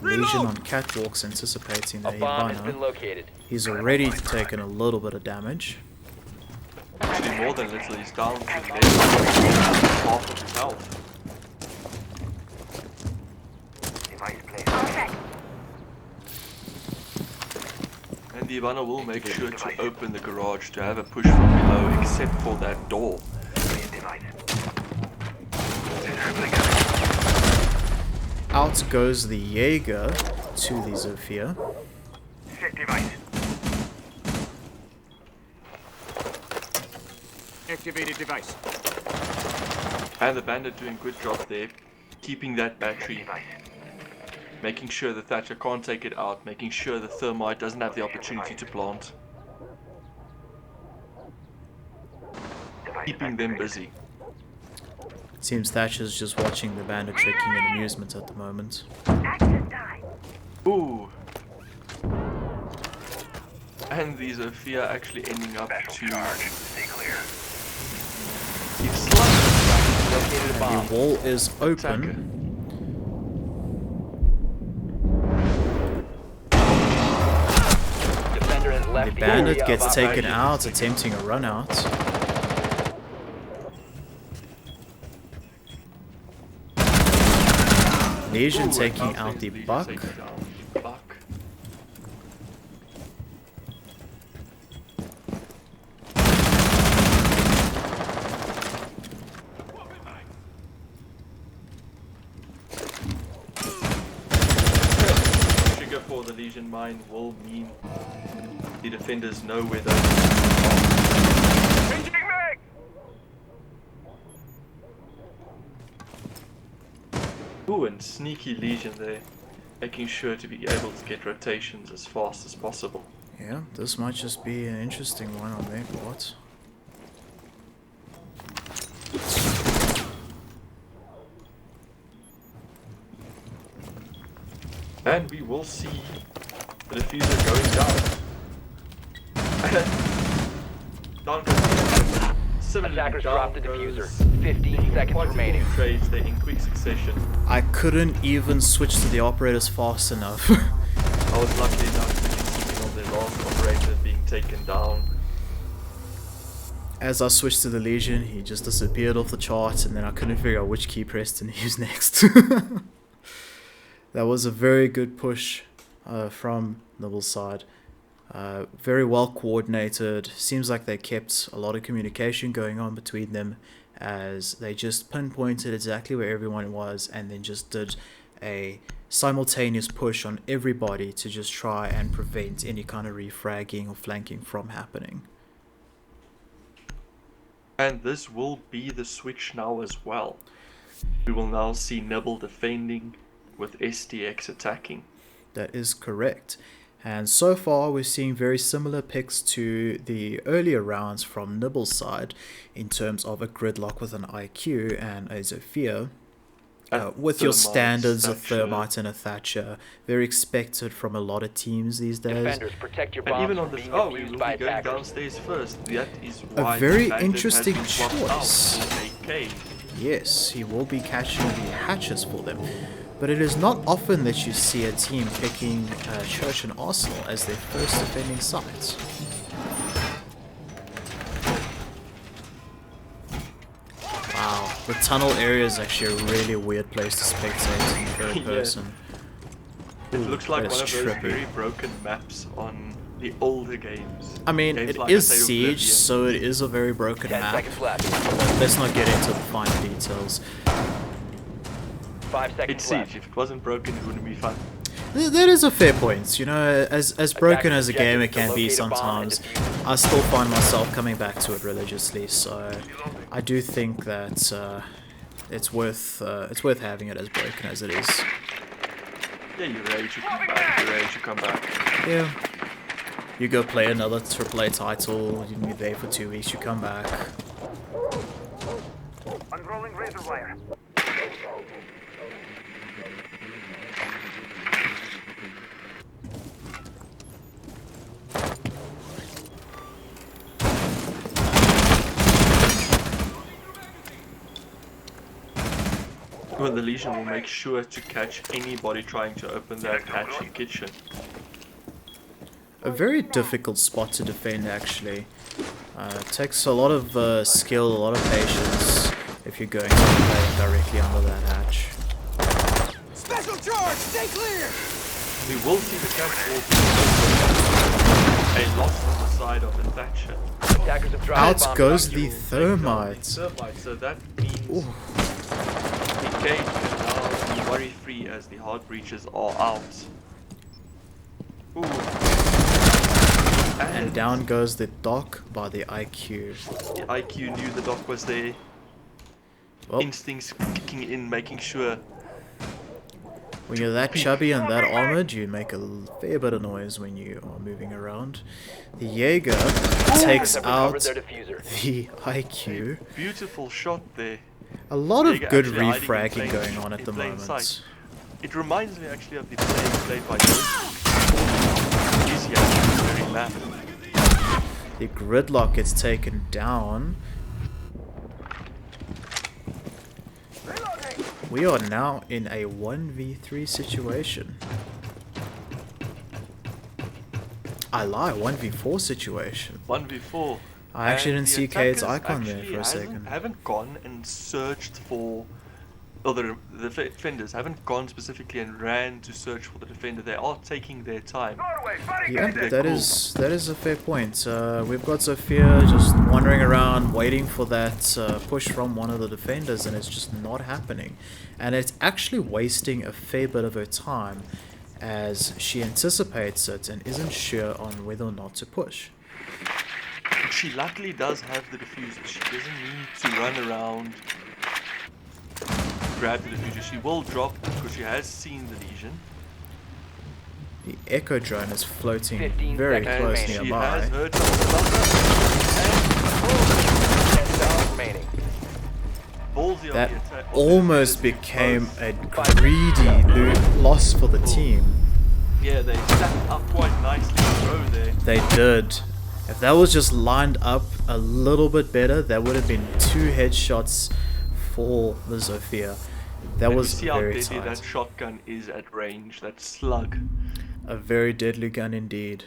Legion on catwalks anticipating A the bomb has been Ivana. located. He's already taken a little bit of damage. Actually more than little, he's down to less than half of his health. Device placed. All set. And the Ivana will make sure to open the garage to have a push from below, except for that door. Device. Out goes the Jaeger to the Zofia. Set device. Activated device. And the bandit doing a good job there, keeping that battery, Device. making sure the Thatcher can't take it out, making sure the thermite doesn't have the opportunity to plant, Device keeping them activated. busy. Seems Thatcher's just watching the bandit tricking in amusement at the moment. Action time. Ooh. And the Zofia actually ending up Special to charge. Stay clear. give slight Located a bomb. The wall is attacker. open. Defender has left The the bandit area gets of taken operation. out, attempting a run out. Legion Ooh, taking and out the Legion buck. taking down the buck. Trigger for the Legion mine will mean the defenders know where those are. Changing mag. Ooh, and sneaky Legion there, making sure to be able to get rotations as fast as possible. Yeah, this might just be an interesting one on their part. And we will see the diffuser going down. Down goes similarly, Attackers down dropped the goes diffuser. 15 seconds quite a few remaining. trades there in quick succession. I couldn't even switch to the operators fast enough. I was lucky enough to be sitting on the last operator being taken down. As I switched to the Legion, he just disappeared off the chart, and then I couldn't figure out which key press to use next. That was a very good push from Nibble's side. Very well coordinated. Seems like they kept a lot of communication going on between them, as they just pinpointed exactly where everyone was and then just did a simultaneous push on everybody to just try and prevent any kind of refragging or flanking from happening. And this will be the switch now as well. We will now see Nibble defending with STX attacking. That is correct. And so far we're seeing very similar picks to the earlier rounds from Nibble's side in terms of a gridlock with an IQ and a Zofia. With your Thermite, standards of Thatcher. Thermite and a Thatcher, very expected from a lot of teams these days. Defenders, protect your And bombs even from on this, being oh, we defused will by be going attackers. downstairs first. That is A why very the bandit interesting has been swapped out choice. for a cave. Yes, he will be catching the hatches for them. But it is not often that you see a team picking Church and Arsenal as their first defending sites. Wow, the tunnel area is actually a really weird place to spectate in third Yeah. person. It looks like that one is of those trippy. very broken maps on the older games. I mean, Games it like, is I say, Siege, Oblivion. so it is a very broken 10 map. seconds left. Let's not get into the fine details. 5 seconds It's left. Siege. If it wasn't broken, it wouldn't be fun. That is a fair point. You know, as broken as a game it objective can to be locate a bomb and sometimes, defuse. I still find myself coming back to it religiously. So I do think that it's worth having it as broken as it is. Yeah, you rage, you come back. You rage, you come back. Yeah. You go play another AAA title. You be there for 2 weeks. You come back. Unrolling razor wire. Well, the Legion will make sure to catch anybody trying to open that hatch in kitchen. A very difficult spot to defend, actually. It takes a lot of skill, a lot of patience if you're going to play directly under that hatch. Special charge! Stay clear! We will see the catch a lot on the side of the Thatcher. Attackers have dropped Out the bomb goes on the you. thermite. Thermite, so that means the cage can now be worry-free as the hard breaches are out. Ooh. And down goes the dock by the IQ. The IQ knew the dock was there. Well, Instincts kicking in, making sure. when you're that chubby and that armored, you make a fair bit of noise when you are moving around. The Jaeger takes Have out recovered their diffuser. the IQ. Beautiful shot there. A lot of Jaeger good actually hiding in refragging plain- going on at in the plain moment. sight. It reminds me actually of the play played by Joseph. Easy actually, very map. The gridlock gets taken down. We are now in a 1v3 situation. I lie, 1v4 situation. 1v4. I actually And didn't the see Cade's attackers icon there actually for a second. haven't gone and searched for, or the defenders haven't gone specifically and ran to search for the defender. They are taking their time. Yeah, They're that cool. is a fair point. We've got Sophia just wandering around waiting for that push from one of the defenders, and it's just not happening. And it's actually wasting a fair bit of her time as she anticipates it and isn't sure on whether or not to push. She luckily does have the diffuser. She doesn't need to run around, grab the diffuser. She will drop because she has seen the Legion. The Echo drone is floating 15 very seconds close remaining. She nearby. has heard from Slugger. 10 seconds remaining. Ballsy on That the attack. almost became a greedy loss for the team. Yeah, they stacked up quite nicely in a row there. They did. If that was just lined up a little bit better, that would have been 2 headshots for the Sophia. That And was you see how very deadly tight. that shotgun is at range, that slug. A very deadly gun indeed.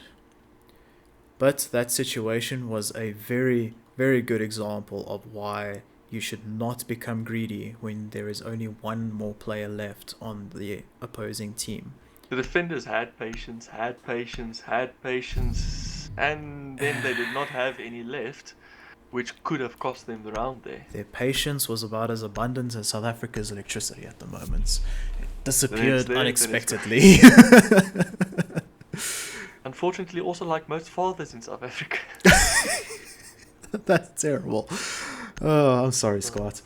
But that situation was a very, very good example of why you should not become greedy when there is only one more player left on the opposing team. The defenders had patience, and then they did not have any left, which could have cost them the round there. Their patience was about as abundant as South Africa's electricity at the moment. It disappeared there, unexpectedly. Unfortunately, also like most fathers in South Africa. That's terrible. Oh, I'm sorry, Scott.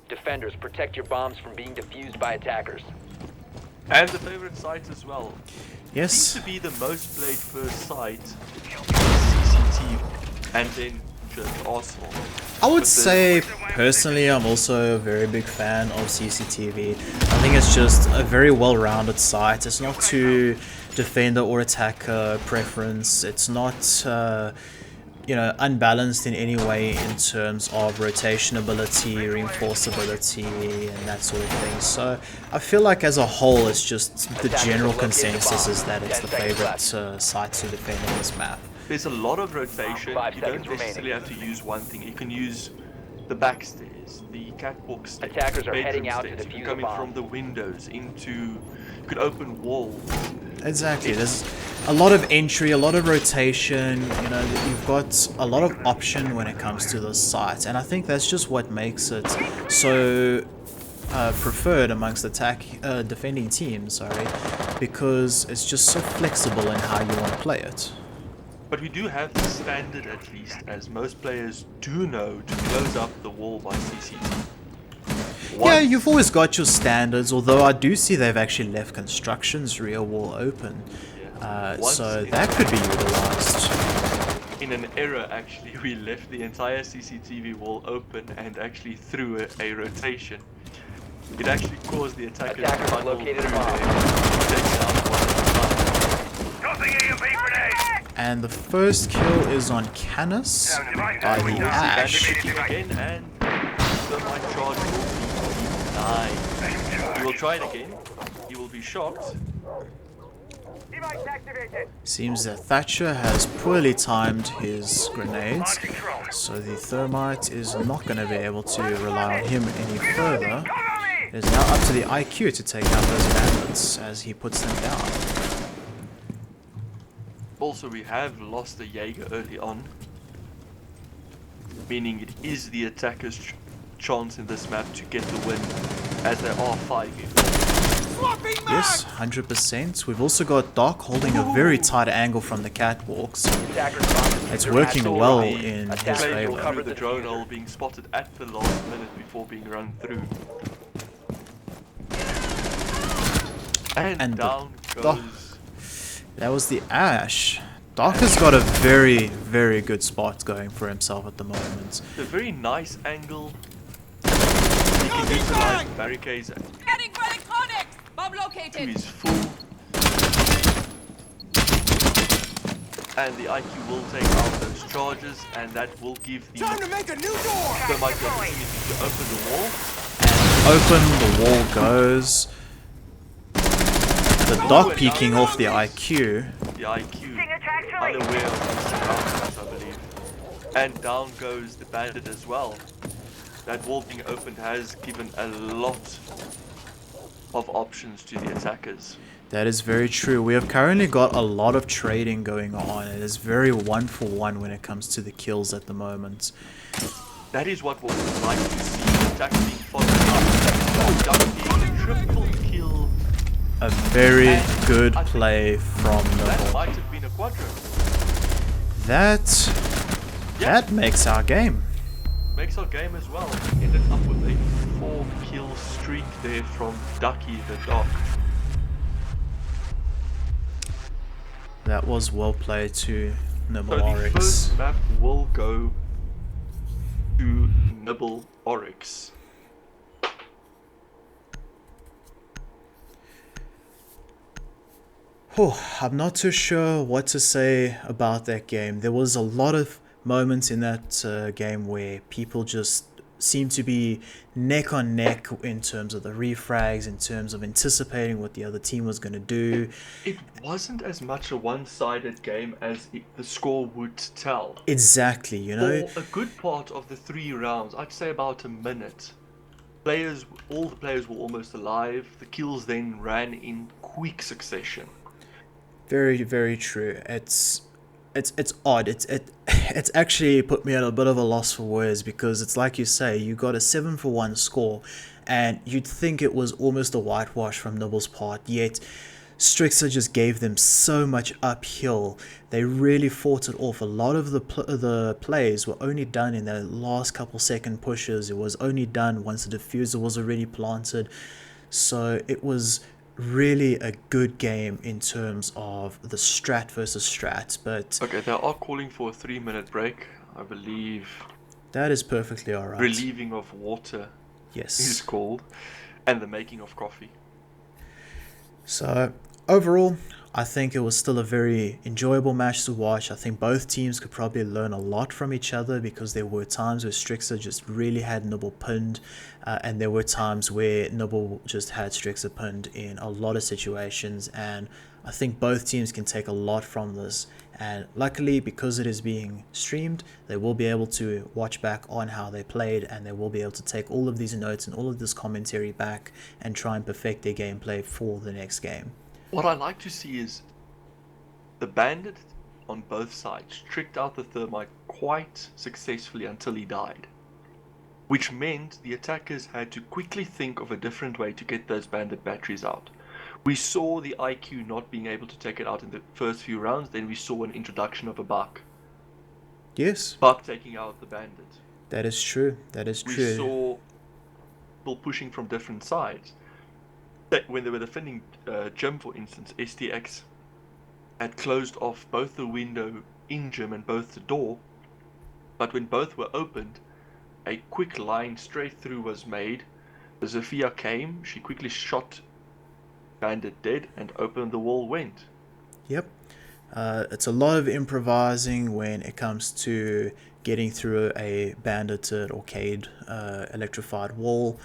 Defenders, protect your bombs from being defused by attackers. And the favorite site as well. Yes. Seems to be the most played first site, CCTV, and then Church Arsenal. I would But say, personally, I'm also a very big fan of CCTV. I think it's just a very well-rounded site. It's not too defender or attacker preference. It's not you know, unbalanced in any way in terms of rotation ability, reinforceability, and that sort of thing. So I feel like as a whole, it's just the general consensus is that it's the favorite site to defend on this map. There's a lot of rotation. 5 You don't seconds necessarily have to use one thing. You can use the back stairs, the catwalk stairs, Attackers are heading bedroom out to stairs. You can defuse come a in bomb. from the windows into. You could open walls. Exactly. There's a lot of entry, a lot of rotation. You know, you've got a lot of option when it comes to the site, and I think that's just what makes it so preferred amongst defending teams. Sorry, because it's just so flexible in how you want to play it. But we do have the standard, at least, as most players do know, to close up the wall by CCT. Yeah, you've always got your standards, although I do see they've actually left construction's rear wall open. So that could be utilized. In an error, actually, we left the entire CCTV wall open and actually threw a rotation. It actually caused the attackers to Attackers funnel located through a bomb. there, taking out one at a time. Tossing EMP grenade! And the first kill is on Canis by the Ash. Again, and the might charge will be 9. He will try it again. He will be shocked. Device activated. Seems that Thatcher has poorly timed his grenades, so the thermite is not going to be able to rely on him any further. It is now up to the IQ to take out those bandits as he puts them down. Also, we have lost the Jaeger early on, meaning it is the attacker's chance in this map to get the win, as they are fighting. Yes, 100%. We've also got Doc holding a very tight angle from the catwalks. It's working well in his Played all favor. through the drone hole, being spotted at the last minute before being run through. And down goes. That was the Ash. Doc has got a very, very good spot going for himself at the moment. A very nice angle. He can utilize the barricades Getting electronics! Bomb to located! his full. And the IQ will take out those charges, and that will give the Time to make a new door! thermite the opportunity to open the wall. Open, the wall goes. The Doc peeking off the IQ. The IQ unaware of the surroundings, I believe. And down goes the bandit as well. That wall being opened has given a lot of options to the attackers. That is very true. We have currently got a lot of trading going on. It is very 1-for-1 when it comes to the kills at the moment. That is what we would like to see. The attack being followed up. Duck being a triple kill. A very good play from That Nibble. might have been a quadro. That makes our game. Makes our game as well. Ended up with a 4-kill streak there from Ducky the Doc. That was well played to Nibble So the Oryx. first map will go to Nibble Oryx. I'm not too sure what to say about that game. There was a lot of moments in that game where people just seemed to be neck on neck in terms of the refrags, in terms of anticipating what the other team was going to do. It wasn't as much a one-sided game as the score would tell. Exactly, you know. For a good part of the 3 rounds, I'd say about a minute, all the players were almost alive. The kills then ran in quick succession. Very, very true. It's odd. It's actually put me at a bit of a loss for words, because it's like you say, you got a 7-for-1 score, and you'd think it was almost a whitewash from Nibble's part, yet Stixers just gave them so much uphill. They really fought it off. A lot of the plays were only done in the last couple second pushes. It was only done once the diffuser was already planted. So it was really a good game in terms of the strat versus strat. But Okay, they are calling for a 3-minute break, I believe. that is perfectly alright. Relieving of water is Yes. called, and the making of coffee. So overall, I think it was still a very enjoyable match to watch. I think both teams could probably learn a lot from each other because there were times where Stixer just really had Nibble pinned, and there were times where Nibble just had Stixer pinned in a lot of situations, and I think both teams can take a lot from this. And luckily, because it is being streamed, they will be able to watch back on how they played, and they will be able to take all of these notes and all of this commentary back and try and perfect their gameplay for the next game. What I like to see is the bandit on both sides tricked out the thermite quite successfully until he died, which meant the attackers had to quickly think of a different way to get those bandit batteries out. We saw the IQ not being able to take it out in the first few rounds, then we saw an introduction of a buck. Yes. Buck taking out the bandit. That is true. That is true. We saw people pushing from different sides. When they were defending Gym, for instance, STX had closed off both the window in Gym and both the door, but when both were opened, a quick line straight through was made. The Zofia came, she quickly shot Bandit dead, and opened the wall went. Yep. It's a lot of improvising when it comes to getting through a bandited arcade electrified wall.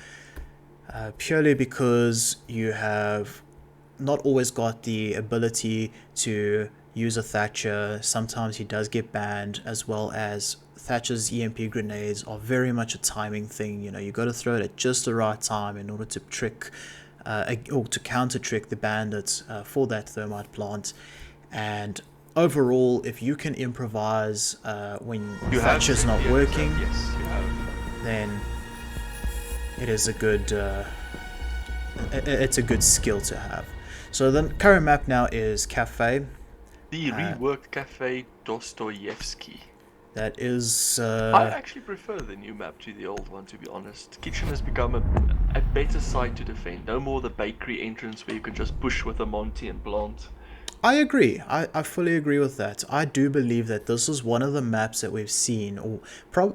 Purely because you have not always got the ability to use a Thatcher. Sometimes he does get banned, as well as Thatcher's EMP grenades are very much a timing thing. You know, you got to throw it at just the right time in order to trick or to counter trick the bandits for that thermite plant. And overall, if you can improvise when Thatcher's not working, then it is a good it's a good skill to have. So the current map now is Cafe. The reworked Cafe Dostoyevsky. That is I actually prefer the new map to the old one, to be honest. Kitchen has become a better site to defend. No more the bakery entrance where you can just push with a Monty and Blanc. I agree. I fully agree with that. I do believe that this is one of the maps that we've seen, or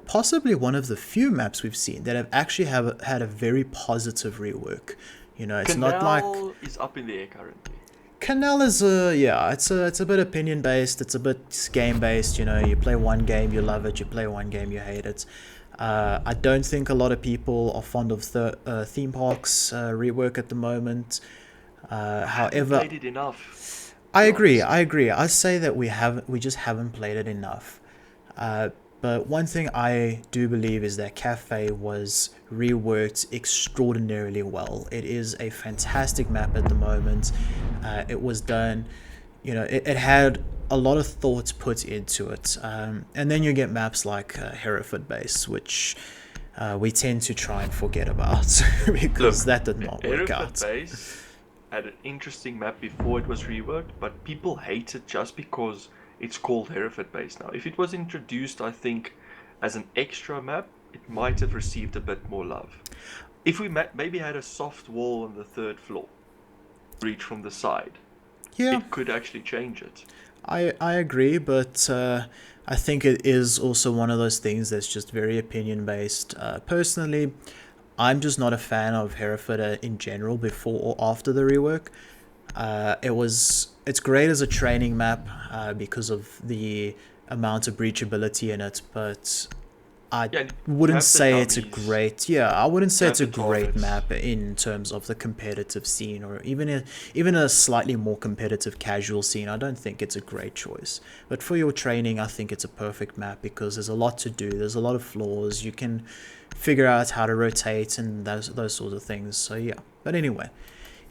possibly one of the few maps we've seen that have actually had a very positive rework. You know, it's not like Canal is up in the air currently. Canal is it's a bit opinion based. It's a bit game based. You know, you play one game, you love it. You play one game, you hate it. I don't think a lot of people are fond of the theme parks rework at the moment. However, Played it enough. I agree. I say that we just haven't played it enough. But one thing I do believe is that Cafe was reworked extraordinarily well. It is a fantastic map at the moment. It was done, you know, it had a lot of thoughts put into it. And then you get maps like Hereford Base, which we tend to try and forget about because that did not work out. Hereford Base had an interesting map before it was reworked, but people hate it just because it's called Hereford Base now. If it was introduced, I think, as an extra map, it might have received a bit more love. If we maybe had a soft wall on the third floor, reach from the side, it could actually change it. I agree, but I think it is also one of those things that's just very opinion based. Personally, I'm just not a fan of Hereford in general before or after the rework. It's great as a training map because of the amount of breachability in it, but I wouldn't say it's a great map in terms of the competitive scene, or even a slightly more competitive casual scene. I don't think it's a great choice, but for your training I think it's a perfect map because there's a lot to do, there's a lot of floors, you can figure out how to rotate and those sorts of things. So yeah, but anyway,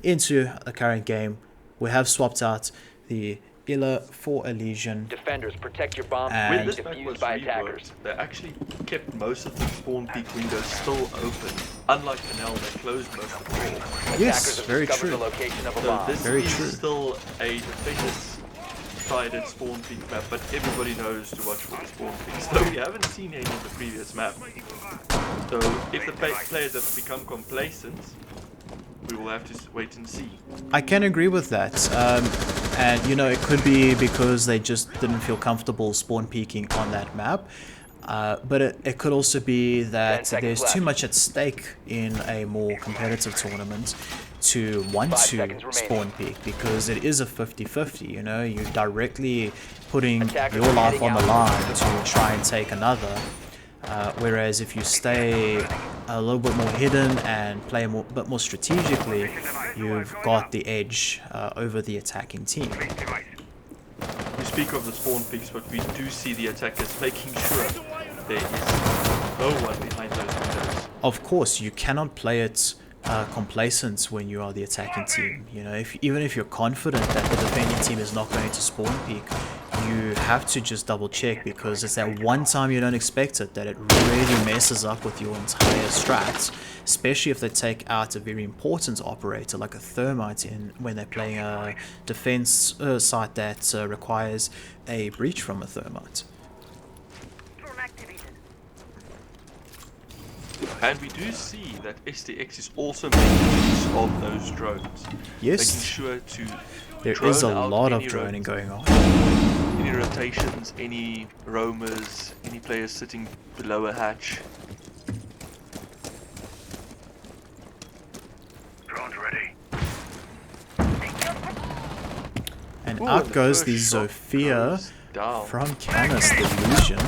into the current game, we have swapped out the Illa for Elysian. Defenders, protect your bombs When being this map defused was by attackers. reworked, they actually kept most of the spawn peak windows still open. Unlike Canal, they closed most of the door. Yes, Attackers have very discovered true. the location of a So bomb. this Very is true. still a defenders-sided spawn peak map, but everybody knows to watch for the spawn peaks. So we haven't seen any of the previous map. So if the players have become complacent, we will have to wait and see. I can agree with that. And you know, it could be because they just didn't feel comfortable spawn peeking on that map. But it could also be 10 that seconds there's left. too much at stake in a more competitive tournament. to want 5 to seconds remaining. spawn peek, because it is a 50-50, you know, you're directly putting Attackers your life heading on the out. line to try and take another. Whereas if you stay a little bit more hidden and play a bit more strategically, you've got the edge over the attacking team. We speak of the spawn peaks, but we do see the attackers making sure there is no one behind those windows. Of course, you cannot play it complacent when you are the attacking team. You know, even if you're confident that the defending team is not going to spawn peek, you have to just double check, because it's that one time you don't expect it that it really messes up with your entire strat, especially if they take out a very important operator like a thermite when they're playing a defense site that requires a breach from a thermite. And we do see that STX is also making use of those drones. Yes. Making sure to There drone is a out lot of any droning going on. any rotations, any roamers, any players sitting below a hatch. Drone's ready. And Ooh, out and the goes the first shot Zofia goes down. from Canis, the Legion.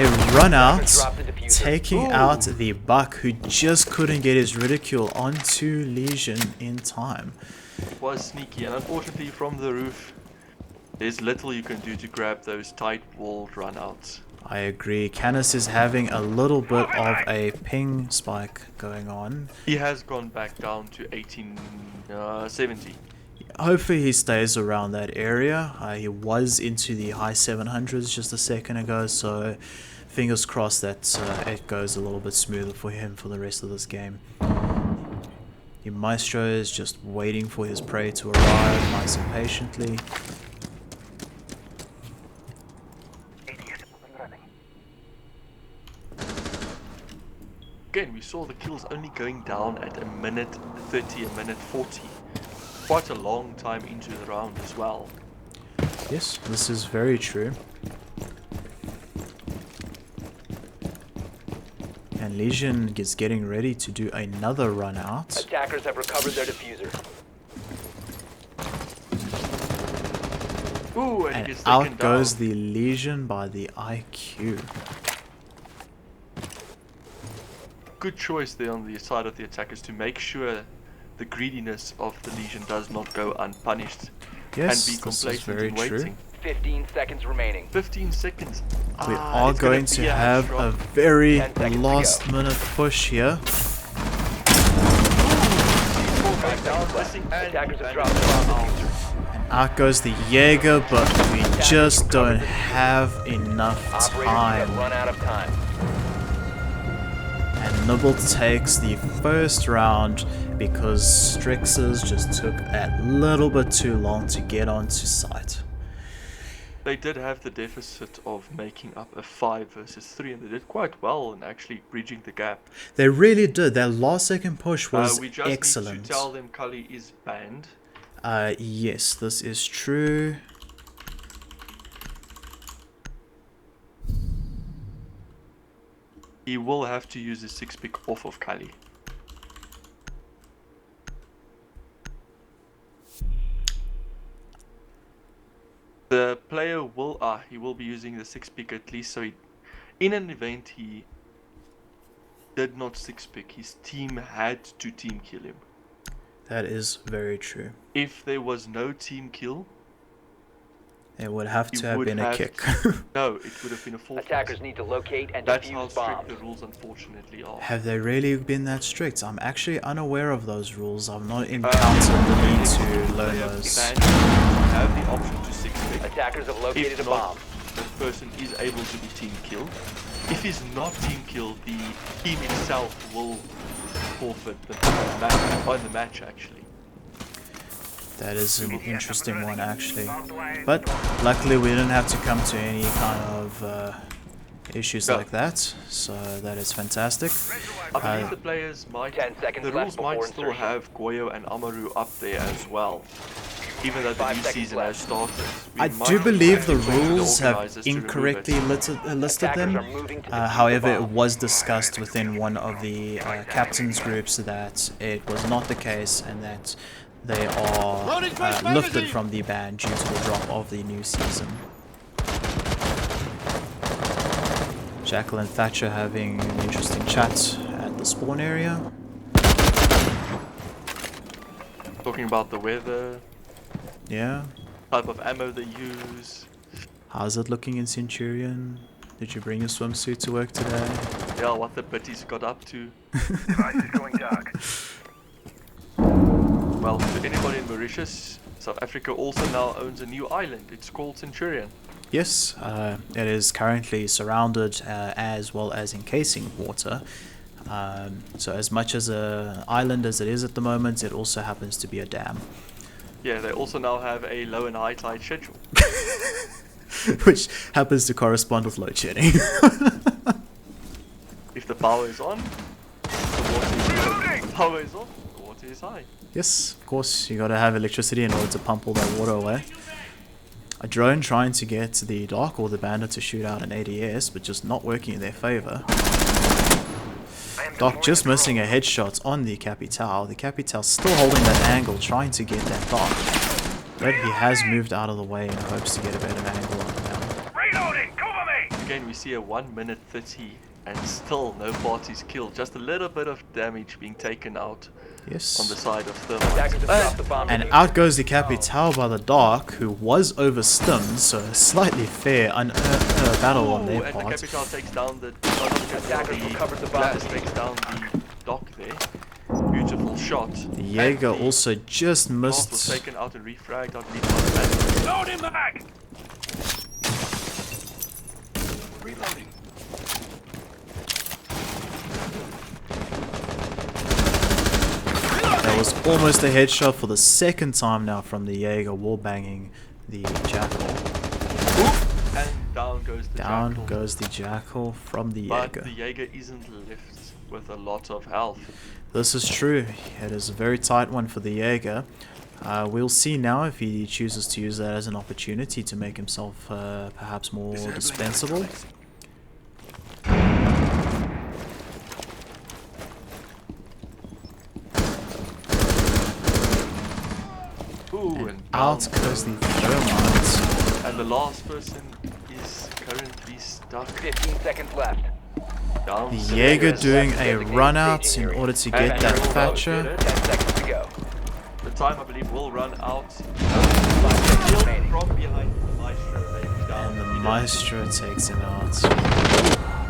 A run out, Drop the diffuser. taking Ooh. out the Buck, who just couldn't get his ridicule onto Legion in time. Was sneaky, and unfortunately from the roof, there's little you can do to grab those tight-walled runouts. I agree. Canis is having a little bit of a ping spike going on. He has gone back down to 1870. Hopefully he stays around that area. He was into the high 700s just a second ago, so fingers crossed that it goes a little bit smoother for him for the rest of this game. The Maestro is just waiting for his prey to arrive nice and patiently. Again, we saw the kills only going down at a minute 30, a minute 40. Quite a long time into the round as well. Yes, this is very true. And Legion is getting ready to do another run out. Attackers have recovered their diffuser. Ooh, and, he And gets taken out goes down. the Legion by the IQ. Good choice there on the side of the attackers to make sure the greediness of the Legion does not go unpunished. Yes, and be this is complacent very in true. waiting. 15 seconds remaining. 15 seconds. We Ah, are it's gonna going be to a have drop. a very 10 seconds to go. last minute push here. Attackers have dropped the bomb diffuser. And out goes the Jaeger, but we just don't have enough Operators have time. run out of time. And Nibble takes the first round because Stixers just took that little bit too long to get onto site. They did have the deficit of making up a 5 versus 3, and they did quite well in actually bridging the gap. They really did. That last second push was We just excellent. need to tell them Cully is banned. Yes, this is true. He will have to use his 6-pick off of Cully. The player will he will be using the 6-pick at least, so in an event he did not 6-pick, his team had to team kill him. That is very true. If there was no team kill, It would have You to have would been a have kick. no, it would have been a forfeit. Attackers need to locate and That's how defuse strict bombs. the rules unfortunately are. Have they really been that strict? I'm actually unaware of those rules. I've not encountered the need to learn They have those. banned you have the option to 6-pick. Attackers have located If a not, bomb. the person is able to be team killed. If he's not team killed, the team itself will forfeit the match, by the match actually. That is an interesting one, actually. But luckily, we didn't have to come to any kind of issues No. like that, so that is fantastic. I believe the players might, 10 seconds the left rules might before still insertion. have Goyo and Amaru up there as well. even though the 5 new seconds season left. has started. We I might do believe the have to talk to the rules have organisers to remove incorrectly it. listed Attackers them. are moving to defuse the However, it bomb. was discussed within one of the captains' groups that it was not the case and that they are lifted from the ban due to the drop of the new season. Jackal and Thatcher having an interesting chat at the spawn area. Talking about the weather, Yeah. type of ammo they use. How's it looking in Centurion? Did you bring your swimsuit to work today? Yeah, what the bitties got up to. Device is going dark. Well, to anybody in Mauritius, South Africa also now owns a new island. It's called Centurion. Yes, it is currently surrounded as well as encasing water. So as much as an island as it is at the moment, it also happens to be a dam. Yeah, they also now have a low and high tide schedule. Which happens to correspond with load shedding. If the power is on, the water is low. If the power is off, the water is high. Yes, of course, you gotta have electricity in order to pump all that water away. A drone trying to get the Dark or the Bandit to shoot out an ADS, but just not working in their favor. Dark just missing a headshot on the Capital. The Capital still holding that angle, trying to get that Dark. But he has moved out of the way and hopes to get a better angle on him now. Reloading! Cover me! Again, we see a 1 minute 30 and still no parties killed. Just a little bit of damage being taken out on the Yes. side of Attackers have thermite. dropped the bomb. And out goes the Capital by the Dark, who was overstimmed, so a slightly fair battle on Ooh, their and the part. Capital takes down the Attackers recovered the bomb. Gladys takes down the dock there. Beautiful shot. The Jaeger And the also just blast was missed. taken out and refragged out lead by the bandit. Load him back! Reloading. That was almost a headshot for the second time now from the Jaeger, wallbanging the Jackal. And down goes the Down Jackal. goes the Jackal from the But Jaeger. the Jaeger isn't left with a lot of health. This is true. It is a very tight one for the Jaeger. We'll see now if he chooses to use that as an opportunity to make himself perhaps more dispensable. Ooh, and Out down goes the Thermite. And the last person is currently stuck 15 seconds left. down. The sitting Jaeger there. doing a Designated run out staging in area. order to And get that they're all Thatcher. outfitted. 10 seconds to go. The time I believe will run out. 5 seconds Killed remaining. from behind the Maestro, maybe down. And the He did. Maestro takes him out.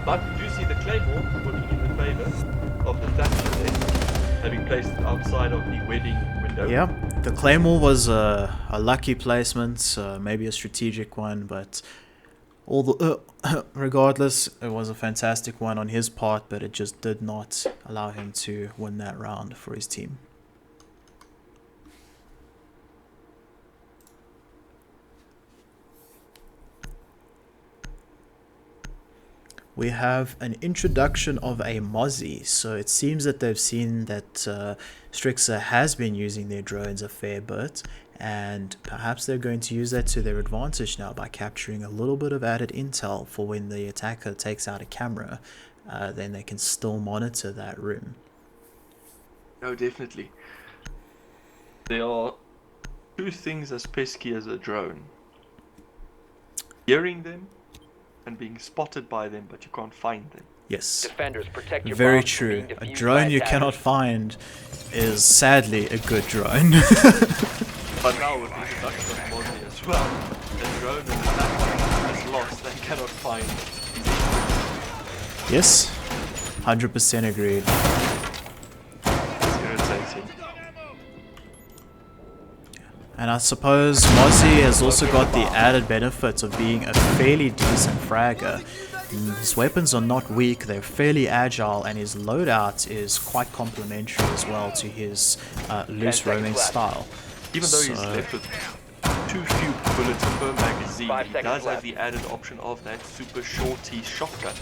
But we do see the Claymore working in the favour of the Thatcher there, having placed it outside of the wedding window. Yeah, the Claymore was a lucky placement, maybe a strategic one, but all the regardless, it was a fantastic one on his part, but it just did not allow him to win that round for his team. We have an introduction of a Mozzie, so it seems that they've seen that Stixer has been using their drones a fair bit, and perhaps they're going to use that to their advantage now by capturing a little bit of added intel for when the attacker takes out a camera, then they can still monitor that room. No, definitely. There are two things as pesky as a drone. Hearing them and being spotted by them, but you can't find them. Yes, Defenders, protect your very bombs from true. being A defused drone by you attackers. cannot find is sadly a good drone. But now with the introduction of Mozzie as well, the drone and the attacker is lost and cannot find. Yes, 100% agreed. It's irritating. And I suppose Mozzie has also got the added benefit of being a fairly decent fragger. His weapons are not weak, they're fairly agile, and his loadout is quite complementary as well to his loose 10 seconds roaming left. style. Even though he's So- left with too few bullets per magazine, 5 he seconds does left. have the added option of that super shorty shotgun.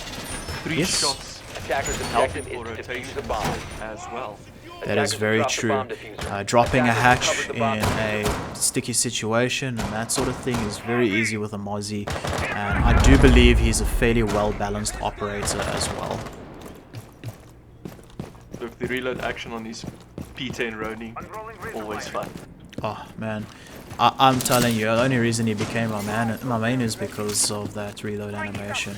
3 Yes. shots Attackers' helping objective for is to defuse rotation the bomb. as well. That is very true. Dropping a hatch in a sticky situation and that sort of thing is very easy with a Mozzie, and I do believe he's a fairly well-balanced operator as well. Look, the reload action on his P10 Ronin, always fun. Oh man, I'm telling you, the only reason he became my main is because of that reload animation.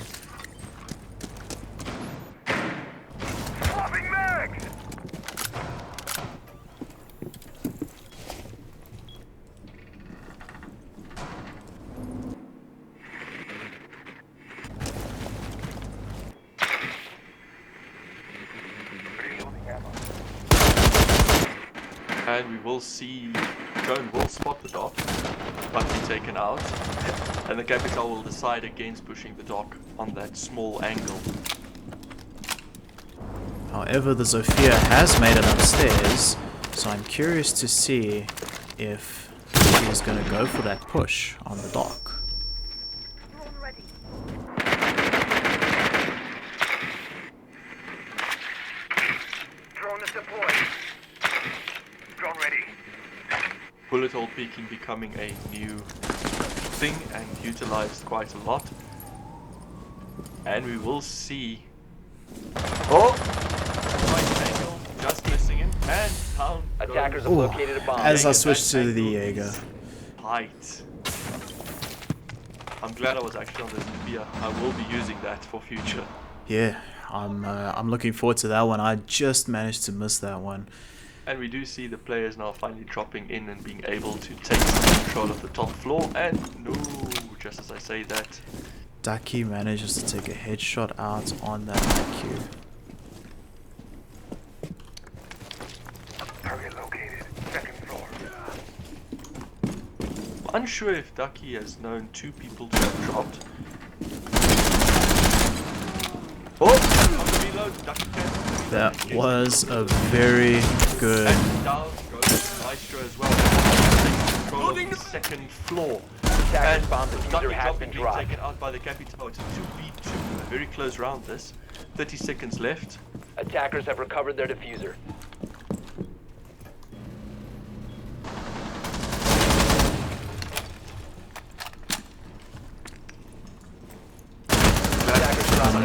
And we will see, drone will spot the dock, but be taken out, and the Capital will decide against pushing the dock on that small angle. However, the Zofia has made it upstairs, so I'm curious to see if he's going to go for that push on the dock. Drone is deployed. Drone ready. Bullet hole peeking becoming a new thing and utilized quite a lot. And we will see. Oh! Right angle, just missing him, and down. Attackers have Ooh, located a bomb. as I switched to the Jaeger. Tight. I'm glad I was actually on the Zofia. I will be using that for future. Yeah, I'm looking forward to that one. I just managed to miss that one. And we do see the players now finally dropping in and being able to take some control of the top floor. And no, just as I say that, Ducky manages to take a headshot out on that IQ. Target located. Second floor. I'm unsure if Ducky has known two people to have dropped. Oh, on the reload, Ducky can. That was a very good. And down goes Maestro as well. Taking control of the second floor. Attackers And bomb diffuser Ducky has been being dropped. taken out by the Capital. It's a 2v2. A very close round this. 30 seconds left. Attackers have recovered their diffuser.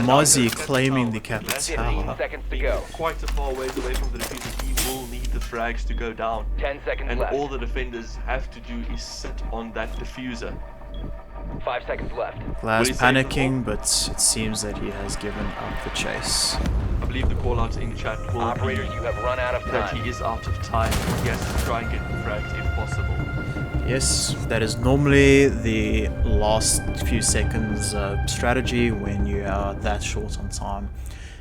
Mozzie claiming the 15 Capital. seconds to Being go. quite a far ways away from the defender, he will need the frags to go down. 10 seconds And left. all the defenders have to do is sit on that diffuser. 5 seconds left. Glaz Will he save the panicking, but it seems that he has given up the chase. I believe the call out in chat will Operators, be you have run out of that time. he is out of time. He has to try and get the frags if possible. Yes, that is normally the last few seconds strategy when you are that short on time,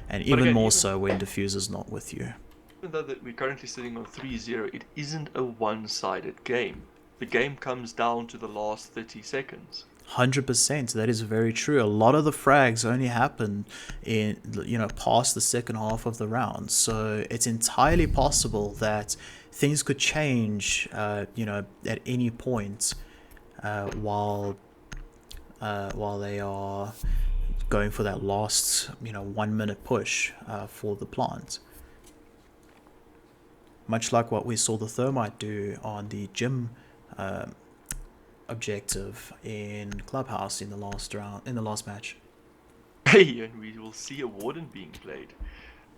and even again, more so when diffuser's not with you. Even though that we're currently sitting on 3-0, it isn't a one-sided game. The game comes down to the last 30 seconds. 100%, that is very true. A lot of the frags only happen in, past the second half of the round, so it's entirely possible that things could change, at any point while they are going for that last, 1 minute push for the plant. Much like what we saw the Thermite do on the gym objective in Clubhouse in the last match. Hey, and we will see a Warden being played.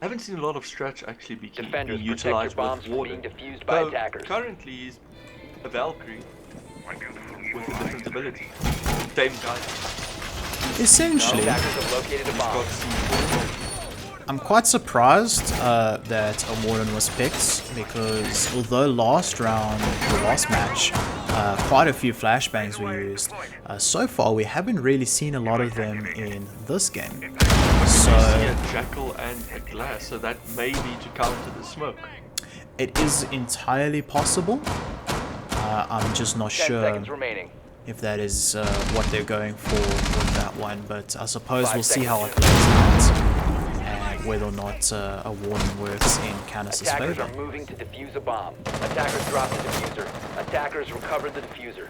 I haven't seen a lot of Stretch actually being Defenders, protect your utilized bombs with from Warden. being defused by Though attackers. currently he's a Valkyrie with a different ability. Same guy. Essentially, Attackers have located a bomb. Got C4. I'm quite surprised that a Warden was picked, because although the last match, quite a few flashbangs were used, so far we haven't really seen a lot of them in this game. We see So a Jackal and a Glass, so that may be to counter the smoke. it is entirely possible. I'm just not 10 sure seconds remaining. if that is what they're going for with that one, but I suppose 5 we'll see how it seconds. plays out, and whether or not a Warden works in Canis' Attackers favor. are moving to defuse a bomb. Attackers dropped the diffuser. Attackers recovered the diffuser.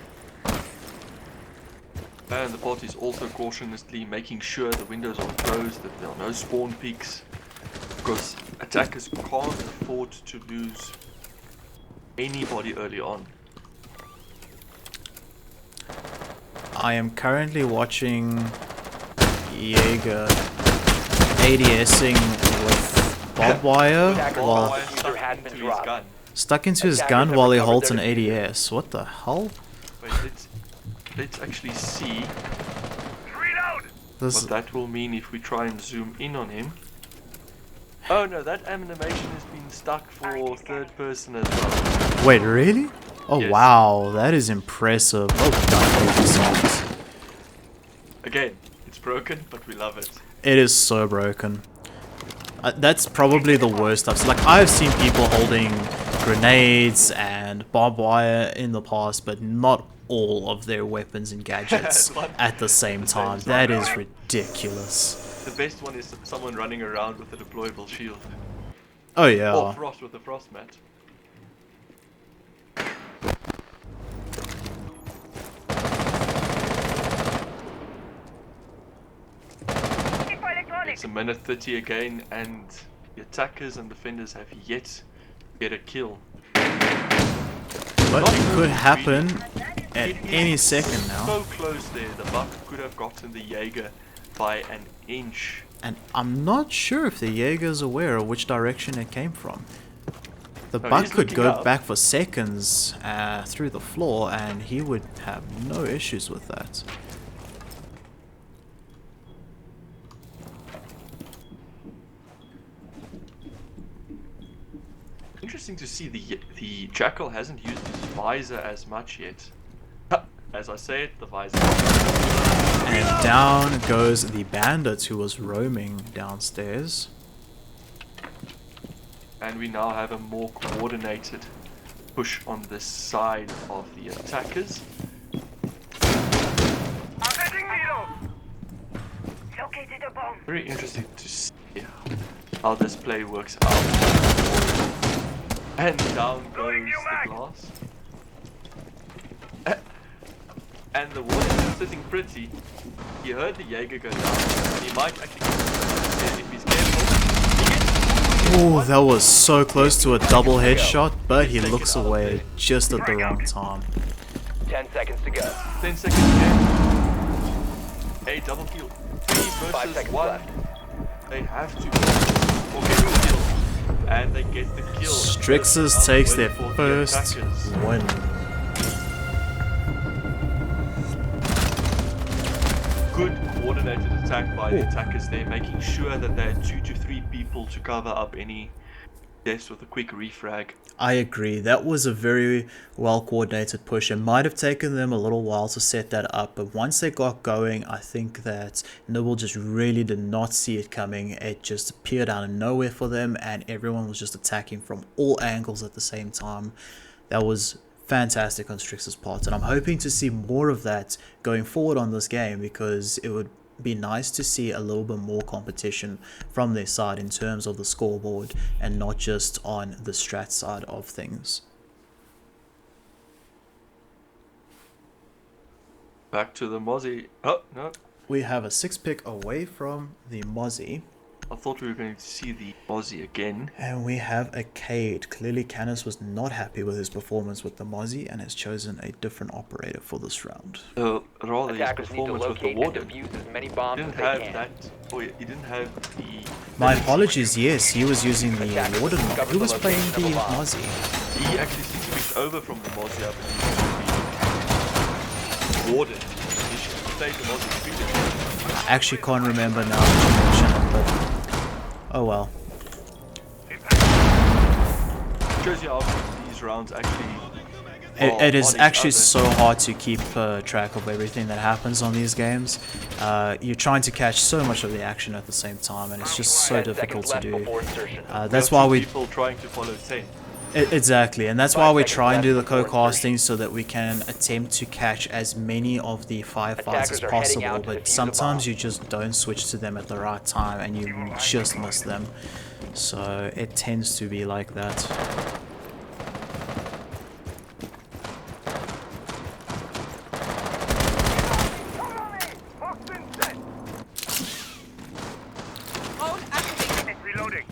And the party's also cautiously making sure the windows are closed, that there are no spawn peaks. Because attackers can't afford to lose anybody early on. I am currently watching Jaeger ADSing with barbed wire Attacker while Why User stuck has into been his dropped. gun? stuck into his Attackers gun have while he recovered holds an their ADS. What the hell? Wait, let's actually see Reload! This what that will mean if we try and zoom in on him. Oh no, that animation has been stuck for third person as well. wait, really? Oh Yes. wow, that is impressive. Oh done, Ubisoft. Again, it's broken, but we love it. It is so broken. That's probably the worst I've seen. Like, I've seen people holding grenades and barbed wire in the past, but not all of their weapons and gadgets at the same time. That is ridiculous. The best one is someone running around with a deployable shield. Oh Or yeah. Frost with a frost mat. It's a minute 30 again, and the attackers and defenders have yet to get a kill. But Not it could really. happen at It is any second now. So close there, the buck could have gotten the Jaeger by an inch. And I'm not sure if the Jaeger's aware of which direction it came from. The No, buck he's could looking go up. back for seconds through the floor, and he would have no issues with that. Interesting to see the Jackal hasn't used his visor as much yet. As I say it, the visor. And down goes the bandit who was roaming downstairs. And we now have a more coordinated push on this side of the attackers. I'm heading needle! Located a bomb. Very interesting to see how this play works out. And down goes the glass. And the water is sitting pretty. He heard the Jaeger go down. He might actually, if he's careful, Oh, that was so close to a double headshot, but he looks away just at the wrong time. 10 seconds to go. 10 seconds again. A double kill. 3 5 versus seconds 1. left. They have to or get the kill. And they get the kill. Stixers takes their For the first attackers. win. Good coordinated attack by the attackers there, making sure that they had 2 to 3 people to cover up any deaths with a quick refrag. I agree. That was a very well coordinated push. It might have taken them a little while to set that up, but once they got going, I think that Nibble just really did not see it coming. It just appeared out of nowhere for them, and everyone was just attacking from all angles at the same time. That was fantastic on Strix's part, and I'm hoping to see more of that going forward on this game, because it would be nice to see a little bit more competition from their side in terms of the scoreboard and not just on the strat side of things. Back to the Mozzie. Oh, no. We have a 6-pick away from the Mozzie, I thought we were going to see the Mozzie again. and we have a Cade. Clearly Canis was not happy with his performance with the Mozzie and has chosen a different operator for this round. Rather his Attackers need to performance with the locate and Warden. defuse as many He bombs didn't as they have can. that. Oh, yeah, he didn't have the. My apologies, yes, he was using the Warden mod. He was playing the Mozzie. He actually switched over from the Mozzie, I believe, to the Warden. He played the Mozzie previously. I actually can't remember now that you mention it, but oh well. Shows you how these rounds actually. It is on each actually other. so hard to keep track of everything that happens on these games. You're trying to catch so much of the action at the same time, and it's just so 10 difficult seconds to left do. before insertion. That's There are why two we people trying to follow 10. exactly, and that's why 5 we seconds try and do the left before co-casting so that we can attempt to catch as many of the firefights as Attackers are heading possible. out to But defuse the sometimes bomb. you just don't switch to them at the right time, and you just miss them. So it tends to be like that. Phone activated. Reloading.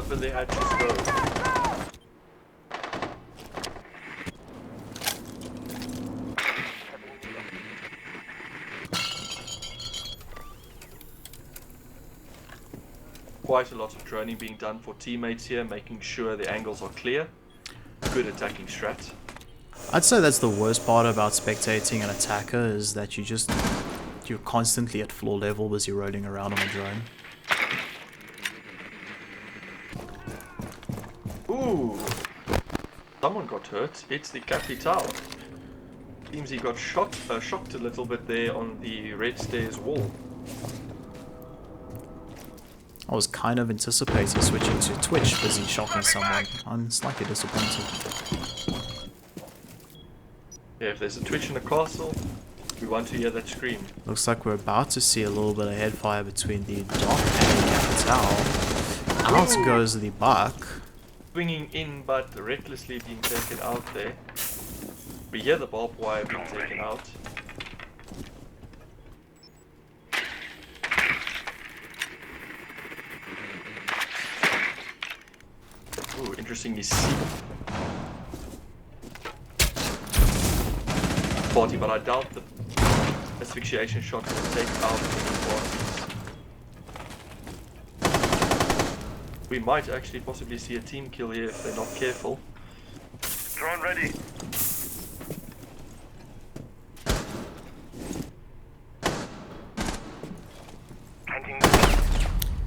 open their hatches, go. Quite a lot of droning being done for teammates here, making sure the angles are clear. Good attacking strat. I'd say that's the worst part about spectating an attacker, is that you're constantly at floor level as you're rolling around on a drone. Ooh! Someone got hurt. It's the Capital. Seems he got shocked a little bit there on the red stairs wall. I was kind of anticipating switching to Twitch busy shocking someone. I'm slightly disappointed. Yeah, if there's a Twitch in the castle, we want to hear that scream. Looks like we're about to see a little bit of headfire between the Doc and the Capital. Out goes the Buck. Swinging in, but recklessly being taken out there. We hear the barbed wire being taken out. Ooh, interestingly, body, but I doubt the asphyxiation shot will take out any bodies. We might actually possibly see a team kill here if they're not careful. Drone ready.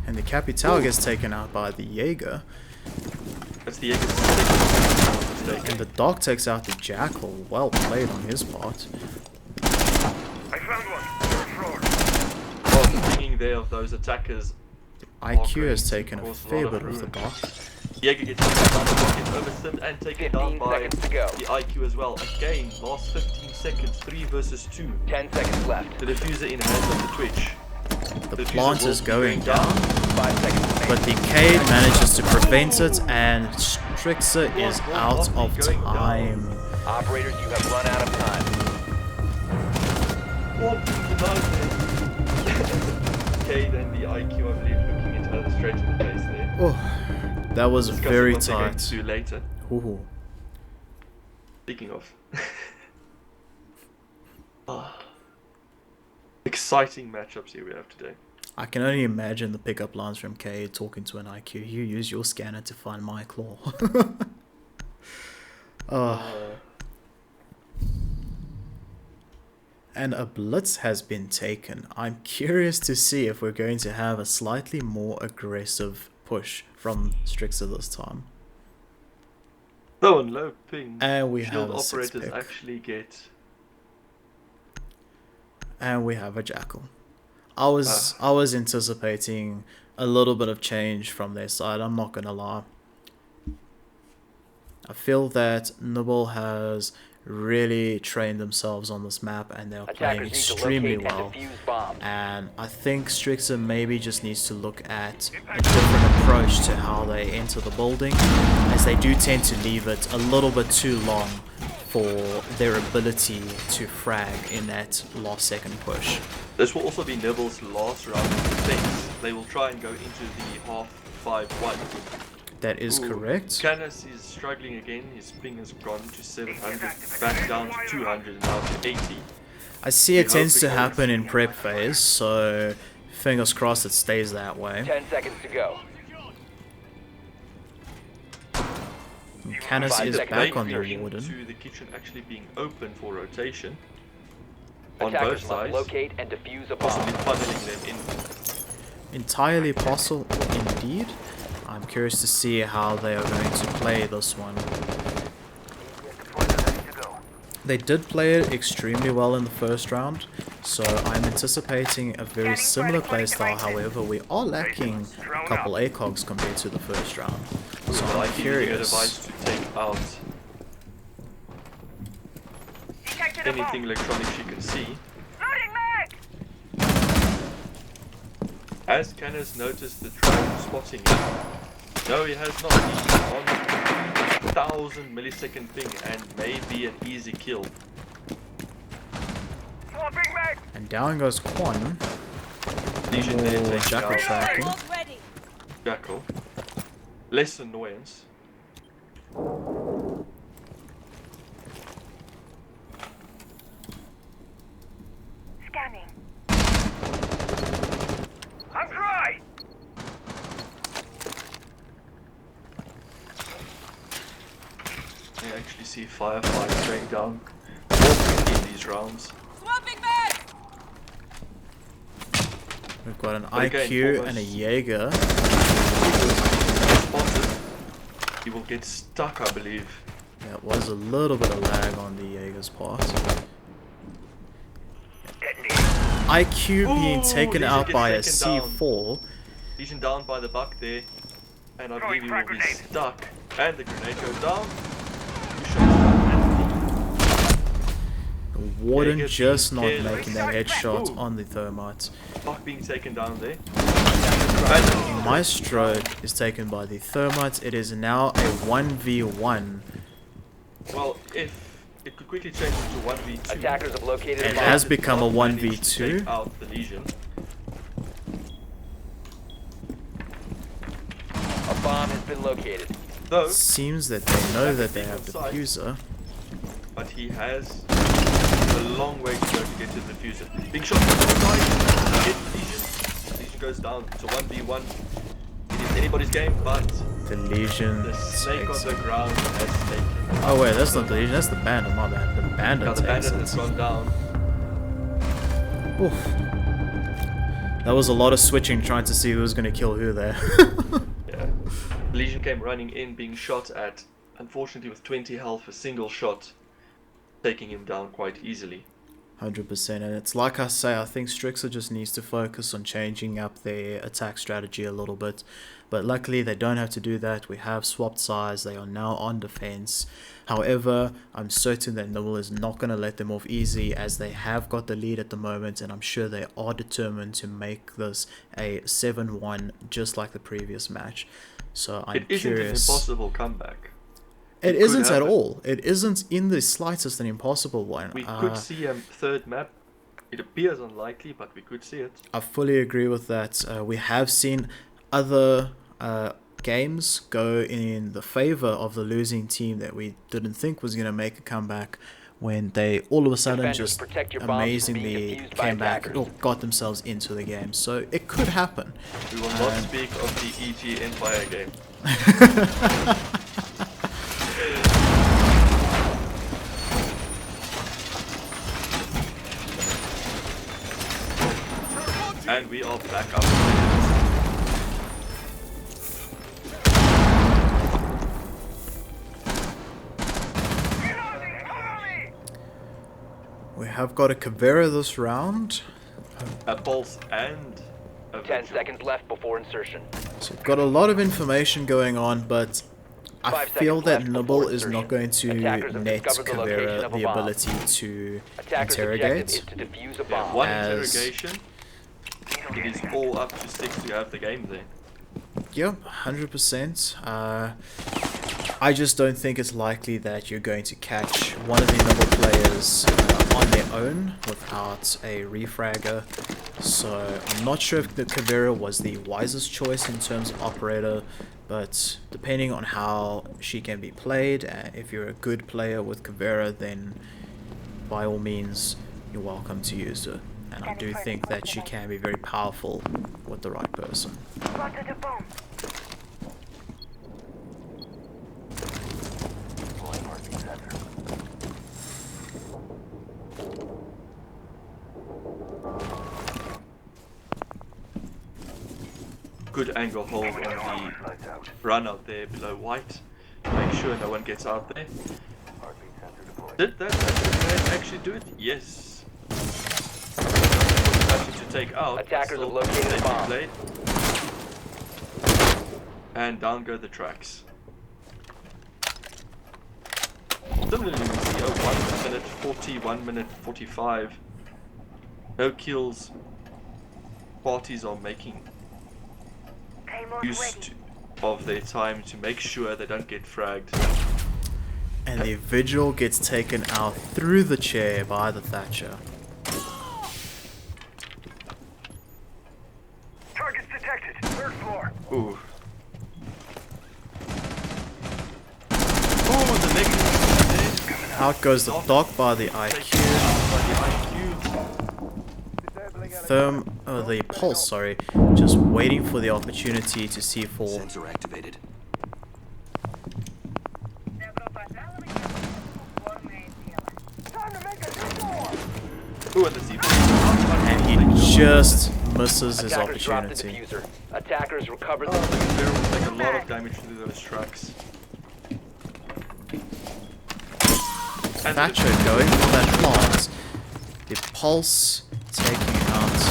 And the Capital gets taken out by the Jaeger. That's the Jaeger. And the Doc takes out the Jackal. Well played on his part. I found one. Well, the thinking there of those attackers. IQ has taken a fair bit of the buff. Jaeger gets taken down, the Doc gets oversimmed and taken down 15 by seconds to go. the IQ as well. Again, last 15 seconds, 3 versus 2. 10 seconds left. The diffuser in hands of the Twitch. The plant is going down, 5 seconds remaining. but the Cade manages to prevent it, and Stixer is out of time. Operators, you have run out of time. What the Cade and the IQ, I believe, looking each other straight in the face there. Oh, that was Discussing very what they're going tight. to do later. Ooh. Speaking of. Exciting matchups here we have today. I can only imagine the pickup lines from Cade talking to an IQ. You use your scanner to find my claw. And a blitz has been taken. I'm curious to see if we're going to have a slightly more aggressive push from Stixer this time. So on low ping, And we shield have a six operators pick. actually get. And we have a Jackal. I was anticipating a little bit of change from their side, I'm not gonna lie. I feel that Nibble has really trained themselves on this map and they're playing Attackers need to extremely locate well. and defuse bombs. And I think Stixer maybe just needs to look at a different approach to how they enter the building, as they do tend to leave it a little bit too long for their ability to frag in that last second push. This will also be Nibble's last round of defense. They will try and go into the half 5-1. That is correct. Canis is struggling again. His ping has gone to 700, back down to 200, and now to 80. I see it We tends hope to it goes. happen in prep phase, so fingers crossed it stays that way. 10 seconds to go. And Canis 5 is seconds. back on the Waiting warden. to the kitchen actually being open for rotation on both Attackers must sides, locate and defuse a possibly bomb. funneling them in. Entirely possible indeed. I'm curious to see how they are going to play this one. They did play it extremely well in the first round, so I'm anticipating a very similar playstyle. However, we are lacking a couple ACOGs compared to the first round. So I'm Like using a curious. device to take out anything electronic she can see. Has Canis noticed the drone spotting him? No, he has not. He's on 1000 millisecond ping and may be an easy kill. And down goes Quan. Legion there Oh, taking Jackal out tracking. Bolt ready. Jackal. less annoyance. Scanning. I'm dry! I actually see firefights going down more quickly in these rounds. Swapping back! We've got an But again, IQ almost- and a Jaeger. Spotted. He will get stuck, I believe. Yeah, it was a little bit of lag on the Jaeger's part. IQ being Ooh, taken Legion out gets by a taken down. C4. Legion down by the buck there. And I believe he will frag be grenade. stuck. And the grenade goes down. 2 shots down. The Warden Jaeger just being not killed. making that headshot Ooh. on the thermite. Buck being taken down there. Maestro is taken by the thermites. It is now a 1v1. Well, if it could quickly change into 1v2. Attackers have located It a bomb. has become a Not managed to 1v2. take out the Legion. A bomb has been located. Though, Seems that they know that they have the Side. diffuser. but he has a long way to go to get to the diffuser. Big shot from the side. Hit Legion. Legion goes down. It's a 1v1. It is anybody's game, but The Legion the snake takes on the it. ground has taken. Oh wait, that's not the Legion, that's the Bandit, my bad. The Bandit Now the takes bandit has it. gone down. Oof. That was a lot of switching trying to see who was going to kill who there. Yeah. Legion came running in, being shot at. Unfortunately, with 20 health, a single shot, taking him down quite easily. 100%, and it's like I say, I think Stixer just needs to focus on changing up their attack strategy a little bit. But luckily they don't have to do that. We have swapped sides, they are now on defense. However, I'm certain that Nibble is not going to let them off easy, as they have got the lead at the moment, and I'm sure they are determined to make this a 7-1 just like the previous match. So I'm It isn't an curious. impossible comeback. It could isn't at happen. all. It isn't in the slightest an impossible one. We could see a third map. It appears unlikely, but we could see it. I fully agree with that. We have seen other games go in the favor of the losing team that we didn't think was going to make a comeback, when they all of a sudden Defenders, just protect your bombs from being amazingly defused by came back attackers. or got themselves into the game. So it could happen. We will not speak of the EG Empire game. And we are back up. We have got a Caveira this round. A pulse and a 10 vigil. seconds left before insertion. So we've got a lot of information going on, but I 5 feel seconds that left Nibble before is not insertion. going to Attackers have net discovered the location Caveira of a the bomb. ability to Attackers' objective is interrogate. to defuse a Yeah, bomb. one As- interrogation. It is all up to Stix to have the game there. Yep, 100%. I just don't think it's likely that you're going to catch one of the Nibble players on their own without a refragger. So I'm not sure if the Caveira was the wisest choice in terms of operator, but depending on how she can be played, if you're a good player with Caveira, then by all means you're welcome to use her. And I do think that she can be very powerful with the right person. Spotted a bomb. Good angle hold on the run out there below white. Make sure no one gets out there. Did that actually do it? Yes. Nothing to take out. but Attackers still have located a safely bomb. played. And down go the tracks. Similarly, we see a 1 minute 40, 1 minute 45. No kills. Parties are making Claymore use ready. of their time to make sure they don't get fragged. And the Vigil gets taken out through the chair by the Thatcher. Targets detected. Third floor. Ooh. Out goes the dog by the IQ. The pulse, sorry. Just waiting for the opportunity to C4. Sensor activated. Ooh, and the C4. And he just misses his Attackers dropped the opportunity. diffuser. Attackers recovered the The diffuser. Imperial will take a lot of damage through those tracks. And Thatcher going for that plant. The pulse taking out.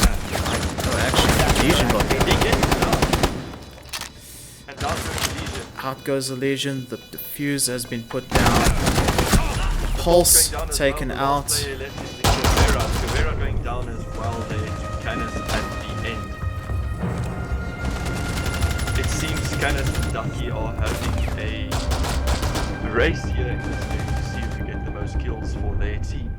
Oh, actually, Legion got he gets it out. And down goes the Legion. out goes the Legion. The defuse has been put down. Pulse Going down as taken well. The out. last player left is the Guevara. Guevara going down as well there to Canis at the end. It seems Canis and Ducky are having a race here in this game to see who can get the most kills for their team.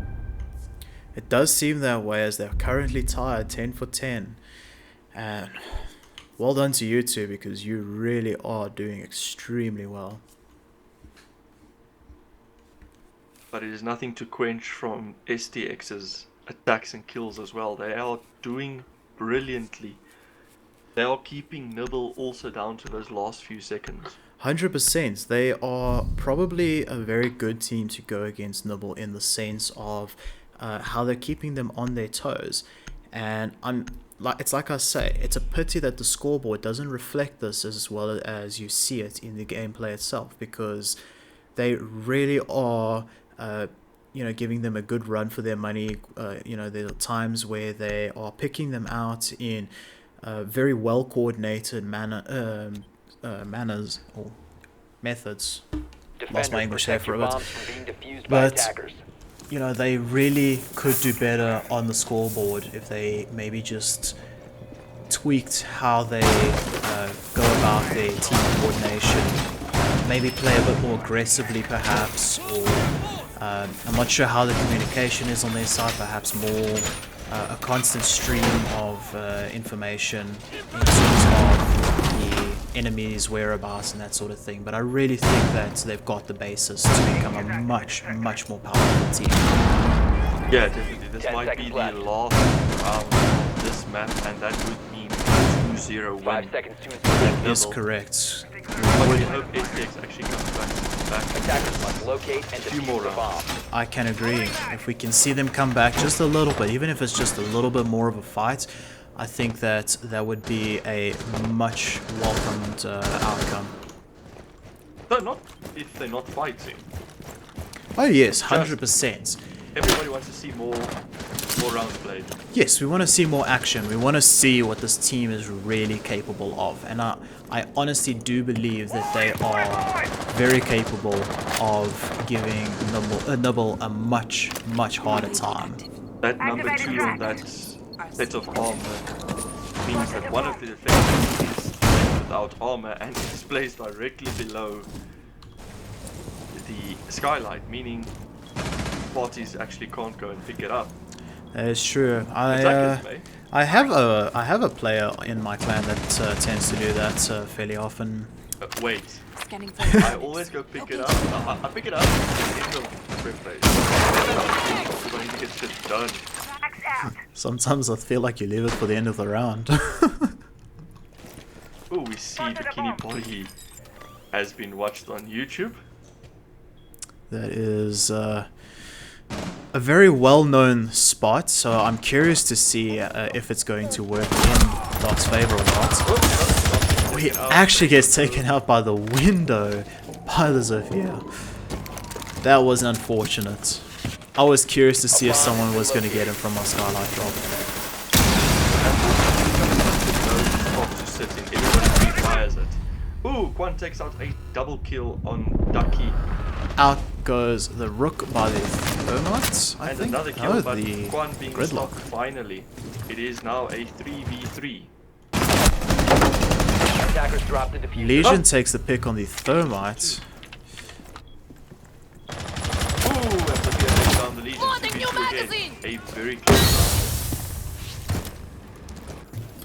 It does seem that way as they're currently tied 10 for 10. And well done to you two because you really are doing extremely well. But it is nothing to quench from STX's attacks and kills as well. They are doing brilliantly. They are keeping Nibble also down to those last few seconds. 100%. They are probably a very good team to go against Nibble in the sense of how they're keeping them on their toes. And it's like I say, it's a pity that the scoreboard doesn't reflect this as well as you see it in the gameplay itself, because they really are giving them a good run for their money. There are times where they are picking them out in very well coordinated manners or methods. Lost my English there for a bit. But they really could do better on the scoreboard if they maybe just tweaked how they go about their team coordination. Maybe play a bit more aggressively perhaps, or I'm not sure how the communication is on their side, perhaps more a constant stream of information in terms of the enemy's whereabouts and that sort of thing. But I really think that they've got the basis to become a much more powerful team. Yeah, definitely. This 10 might be seconds the left. last round of this map, and that would mean 2-0 win. 5 seconds to Nibble. Is correct. But we hope STX actually comes back. Attackers must locate and Few defuse more the bomb. I can agree. If we can see them come back just a little bit, even if it's just a little bit more of a fight, I think that would be a much welcomed outcome. No, not if they're not fighting. Oh yes, 100%. Everybody wants to see more rounds played. Yes, we want to see more action. We want to see what this team is really capable of. And I honestly do believe that they are very capable of giving Nibble a much harder time. That number 2 on that set of armor means that one of the defenders is left without armor and is placed directly below the skylight, meaning parties actually can't go and pick it up. That is true. Attackers may. I have a player in my clan that tends to do that fairly often. Wait, Scanning for I always go pick it up. I pick it up at the end of the prep phase. I need to get shit done. Sometimes I feel like you leave it for the end of the round. Oh, we see Bikini Body has been watched on YouTube. That is a very well-known spot, so I'm curious to see if it's going to work in Doc's favor or not. He actually gets taken out by the window by the Zofia. That was unfortunate. I was curious to see if someone was going to get him from a skylight drop. Ooh, Quan takes out a double kill on Ducky. Out goes the rook by the thermite, I And think. another kill, Oh, but the Quan being gridlock. stopped finally. It is now a 3v3. Attackers drop the diffuser. Legion takes the pick on the thermite. Ooh, and Sophia takes down the Legion. Loading 2v2 new again. magazine. A very close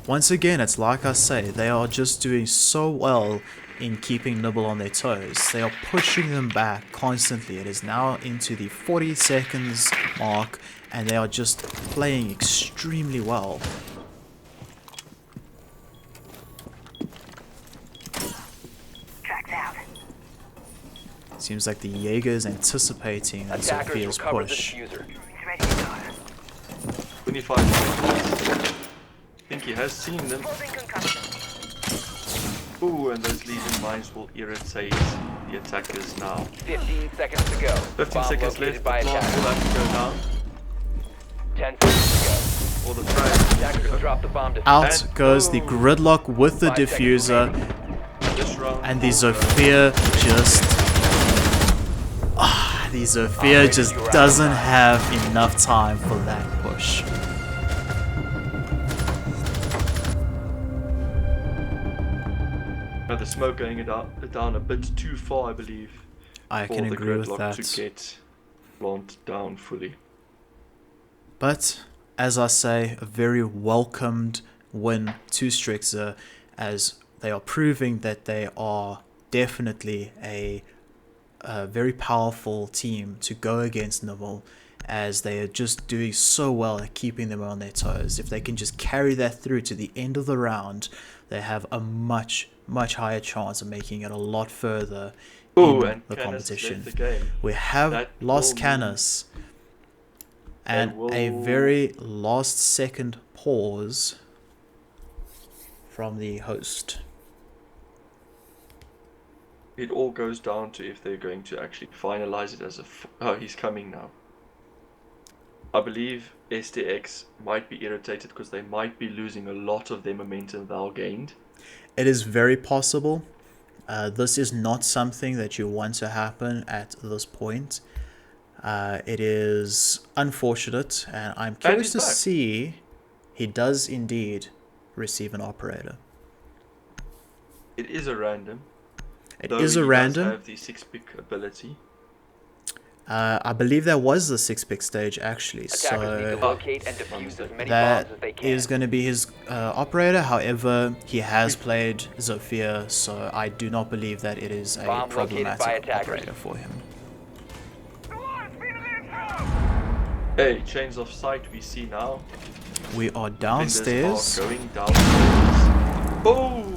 Once again, it's like I say, they are just doing so well in keeping Nibble on their toes. They are pushing them back constantly. It is now into the 40 seconds mark, and they are just playing extremely well. Tracks out. Seems like the Jaeger is anticipating Attackers Sophia's recovered the push. diffuser. He's ready to go. 25 seconds. I think he has seen them. Holding concussion. Ooh, and those Legion mines will irritate the attackers now. 15 seconds to go. 15 Bomb seconds located left. by The plant attackers. will have to go down. 10 seconds Or the frag. to go. Attackers drop the bomb to Out And goes the boom. Gridlock with the 5 seconds diffuser, remaining. This round. and the Zofia just... the Zofia just doesn't have enough time for that push. Now the smoke going down a bit too far, I believe. I for can the agree with Gridlock that. to get plant down fully. But, as I say, a very welcomed win to Stixer, as they are proving that they are definitely a very powerful team to go against Nibble, as they are just doing so well at keeping them on their toes. If they can just carry that through to the end of the round, they have a much higher chance of making it a lot further Ooh, in and the Canis competition. left the game. We have That lost will Canis, and a will- very last second pause from the host. It all goes down to if they're going to actually finalize it as a... Oh, he's coming now. I believe STX might be irritated because they might be losing a lot of their momentum they'll gained. It is very possible. This is not something that you want to happen at this point. It is unfortunate, and I'm curious to he's back. see he does indeed receive an operator. It is a random. It though is a he does random. have the 6-pick ability. I believe that was the 6-pick stage actually, Attackers need to so locate and defuse as many that bombs as they can. is going to be his operator. However, he has played Zofia, so I do not believe that it is a Bomb located by problematic attackers. operator for him. Hey, chains of sight we see now. We are Fingers downstairs. are going downstairs. Oh!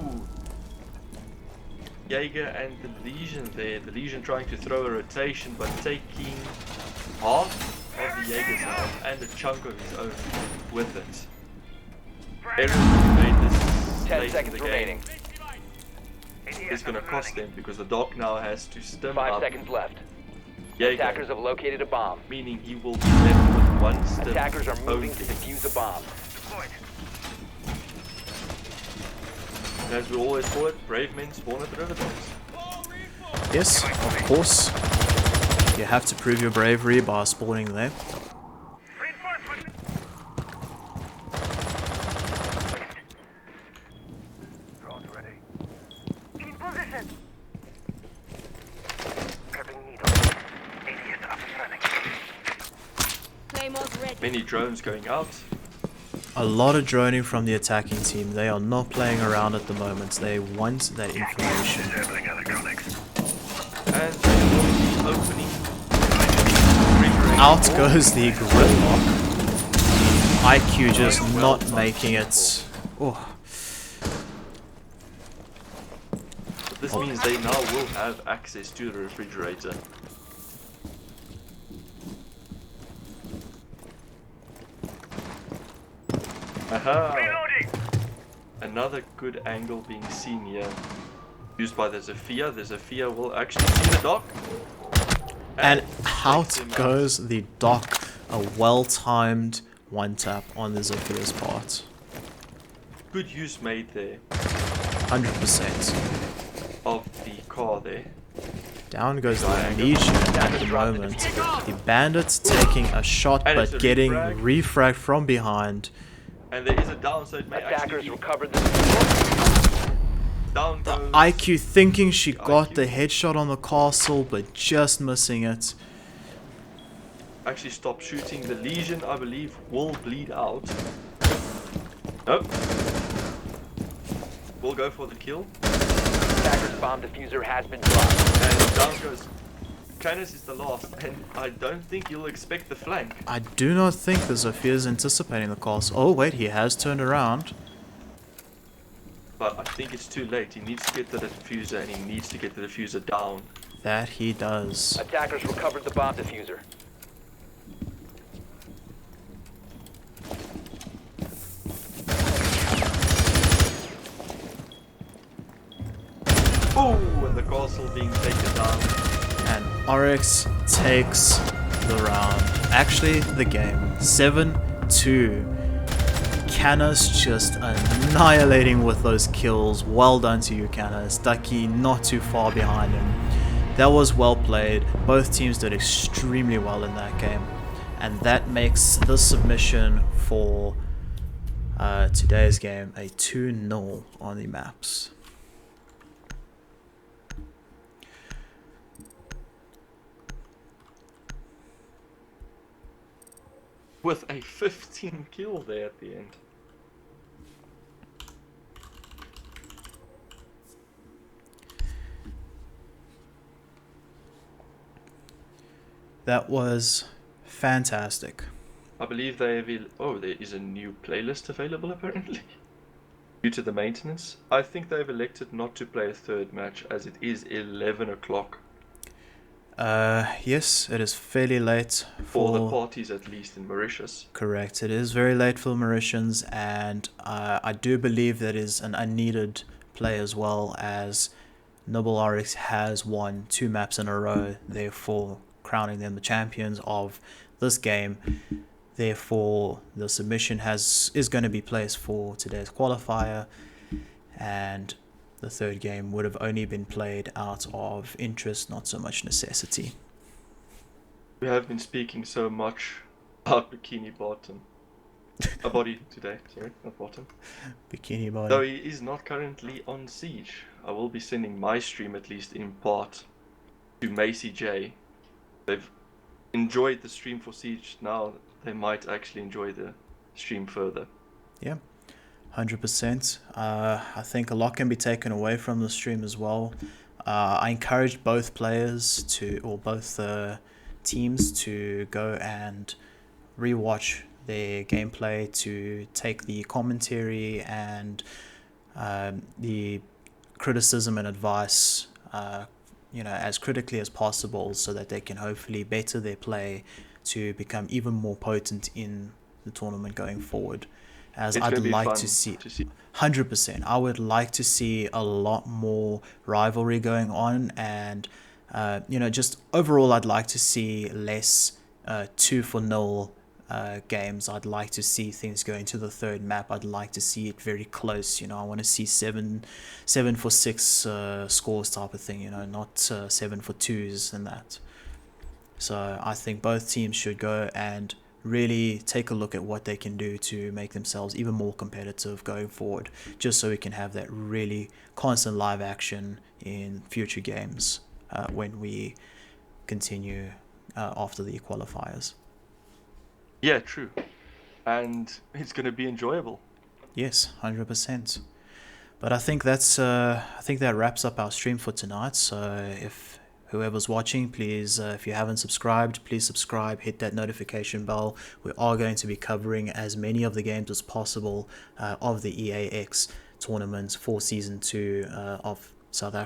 Jaeger and the Legion there. The Legion trying to throw a rotation, but taking half of the Jaeger's health and a chunk of his own with it. Aaron made this 10 late in seconds the game. remaining. It's going to cost them because the doc now has to stem 5 up seconds left. Jaeger, Attackers have located a bomb. meaning he will be left with one stem. Attackers are moving only. to defuse a bomb. And as we always call it, brave men spawn at the river dogs. Yes, of course. You have to prove your bravery by spawning there. In position. Claymore's ready. Many drones going out. A lot of droning from the attacking team. They are not playing around at the moment. They want that information. And they will be opening. Out goes the Gridlock. IQ just not making it. Oh, This means they now will have access to the refrigerator. Aha! Another good angle being seen here. Used by the Zofia. The Zofia will actually see the dock. and takes out him goes the Doc. A well-timed one-tap on the Zofia's part. Good use made there 100%. of the car there. Down goes the Legion at the moment. The Bandits taking a shot And it's but a getting refrag. refragged from behind. And there is a down, so it may Attackers actually be recovered the diffuser. down goes. IQ thinking she got IQ. the headshot on the castle but just missing it. Actually stop shooting. The Legion, I believe, will bleed out. Nope. We'll go for the kill. Attacker's bomb diffuser has been dropped. And down goes. Canis is the last, and I don't think you'll expect the flank. I do not think the Zofia is anticipating the castle. Oh wait, he has turned around. But I think it's too late. He needs to get the diffuser, and he needs to get the diffuser down. That he does. Attackers recovered the bomb diffuser. Oh, and the castle being taken down. And Oryx takes the round. Actually, the game. 7-2. Canis just annihilating with those kills. Well done to you, Canis. Ducky not too far behind him. That was well played. Both teams did extremely well in that game. And that makes the submission for today's game a 2-0 on the maps. With a 15 kill there at the end. That was fantastic. I believe they have... Oh, there is a new playlist available apparently. Due to the maintenance. I think they've elected not to play a third match as it is 11 o'clock. Yes, it is fairly late For the parties at least in Mauritius. Correct, it is very late for Mauritians, and I do believe that is an unneeded play as well, as Nibble Oryx has won 2 maps in a row, therefore crowning them the champions of this game. Therefore, the submission is going to be placed for today's qualifier, and the third game would have only been played out of interest, not so much necessity. We have been speaking so much about Bikini Bottom. Body today, sorry, not Bottom. Bikini Body. Though he is not currently on Siege. I will be sending my stream, at least in part, to Macy J. They've enjoyed the stream for Siege, now they might actually enjoy the stream further. Yeah, 100%. I think a lot can be taken away from the stream as well. I encouraged both players both teams to go and rewatch their gameplay, to take the commentary and the criticism and advice as critically as possible, so that they can hopefully better their play to become even more potent in the tournament going forward. As It's I'd gonna be like fun to see 100%. I would like to see a lot more rivalry going on, and just overall I'd like to see less 2-0 games. I'd like to see things going to the third map. I'd like to see it very close. I want to see 7-for-6 scores type of thing, not 7-for-2s and that. So I think both teams should go and really take a look at what they can do to make themselves even more competitive going forward, just so we can have that really constant live action in future games when we continue after the qualifiers. Yeah, true. And it's going to be enjoyable. Yes, 100%. But I think that wraps up our stream for tonight. So if whoever's watching, please, if you haven't subscribed, please subscribe, hit that notification bell. We are going to be covering as many of the games as possible of the EAX tournaments for Season 2 of Southern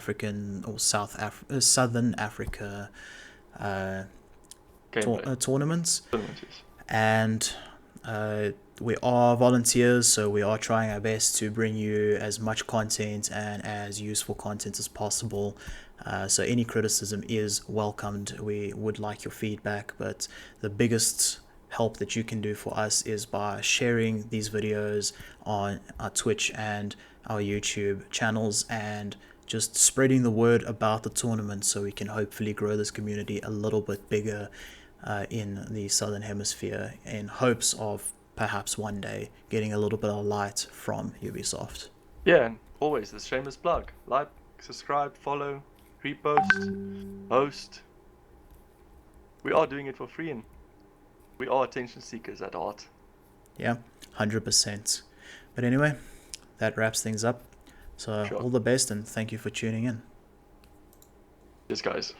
Africa tournaments. And we are volunteers, so we are trying our best to bring you as much content and as useful content as possible. So any criticism is welcomed. We would like your feedback, but the biggest help that you can do for us is by sharing these videos on our Twitch and our YouTube channels, and just spreading the word about the tournament, so we can hopefully grow this community a little bit bigger in the Southern Hemisphere, in hopes of perhaps one day getting a little bit of light from Ubisoft. Yeah, and always the shameless plug. Like, subscribe, follow, repost, host. We are doing it for free, and we are attention seekers at heart. Yeah, 100%. But anyway, that wraps things up. So Sure. all the best, and thank you for tuning in. Yes, guys.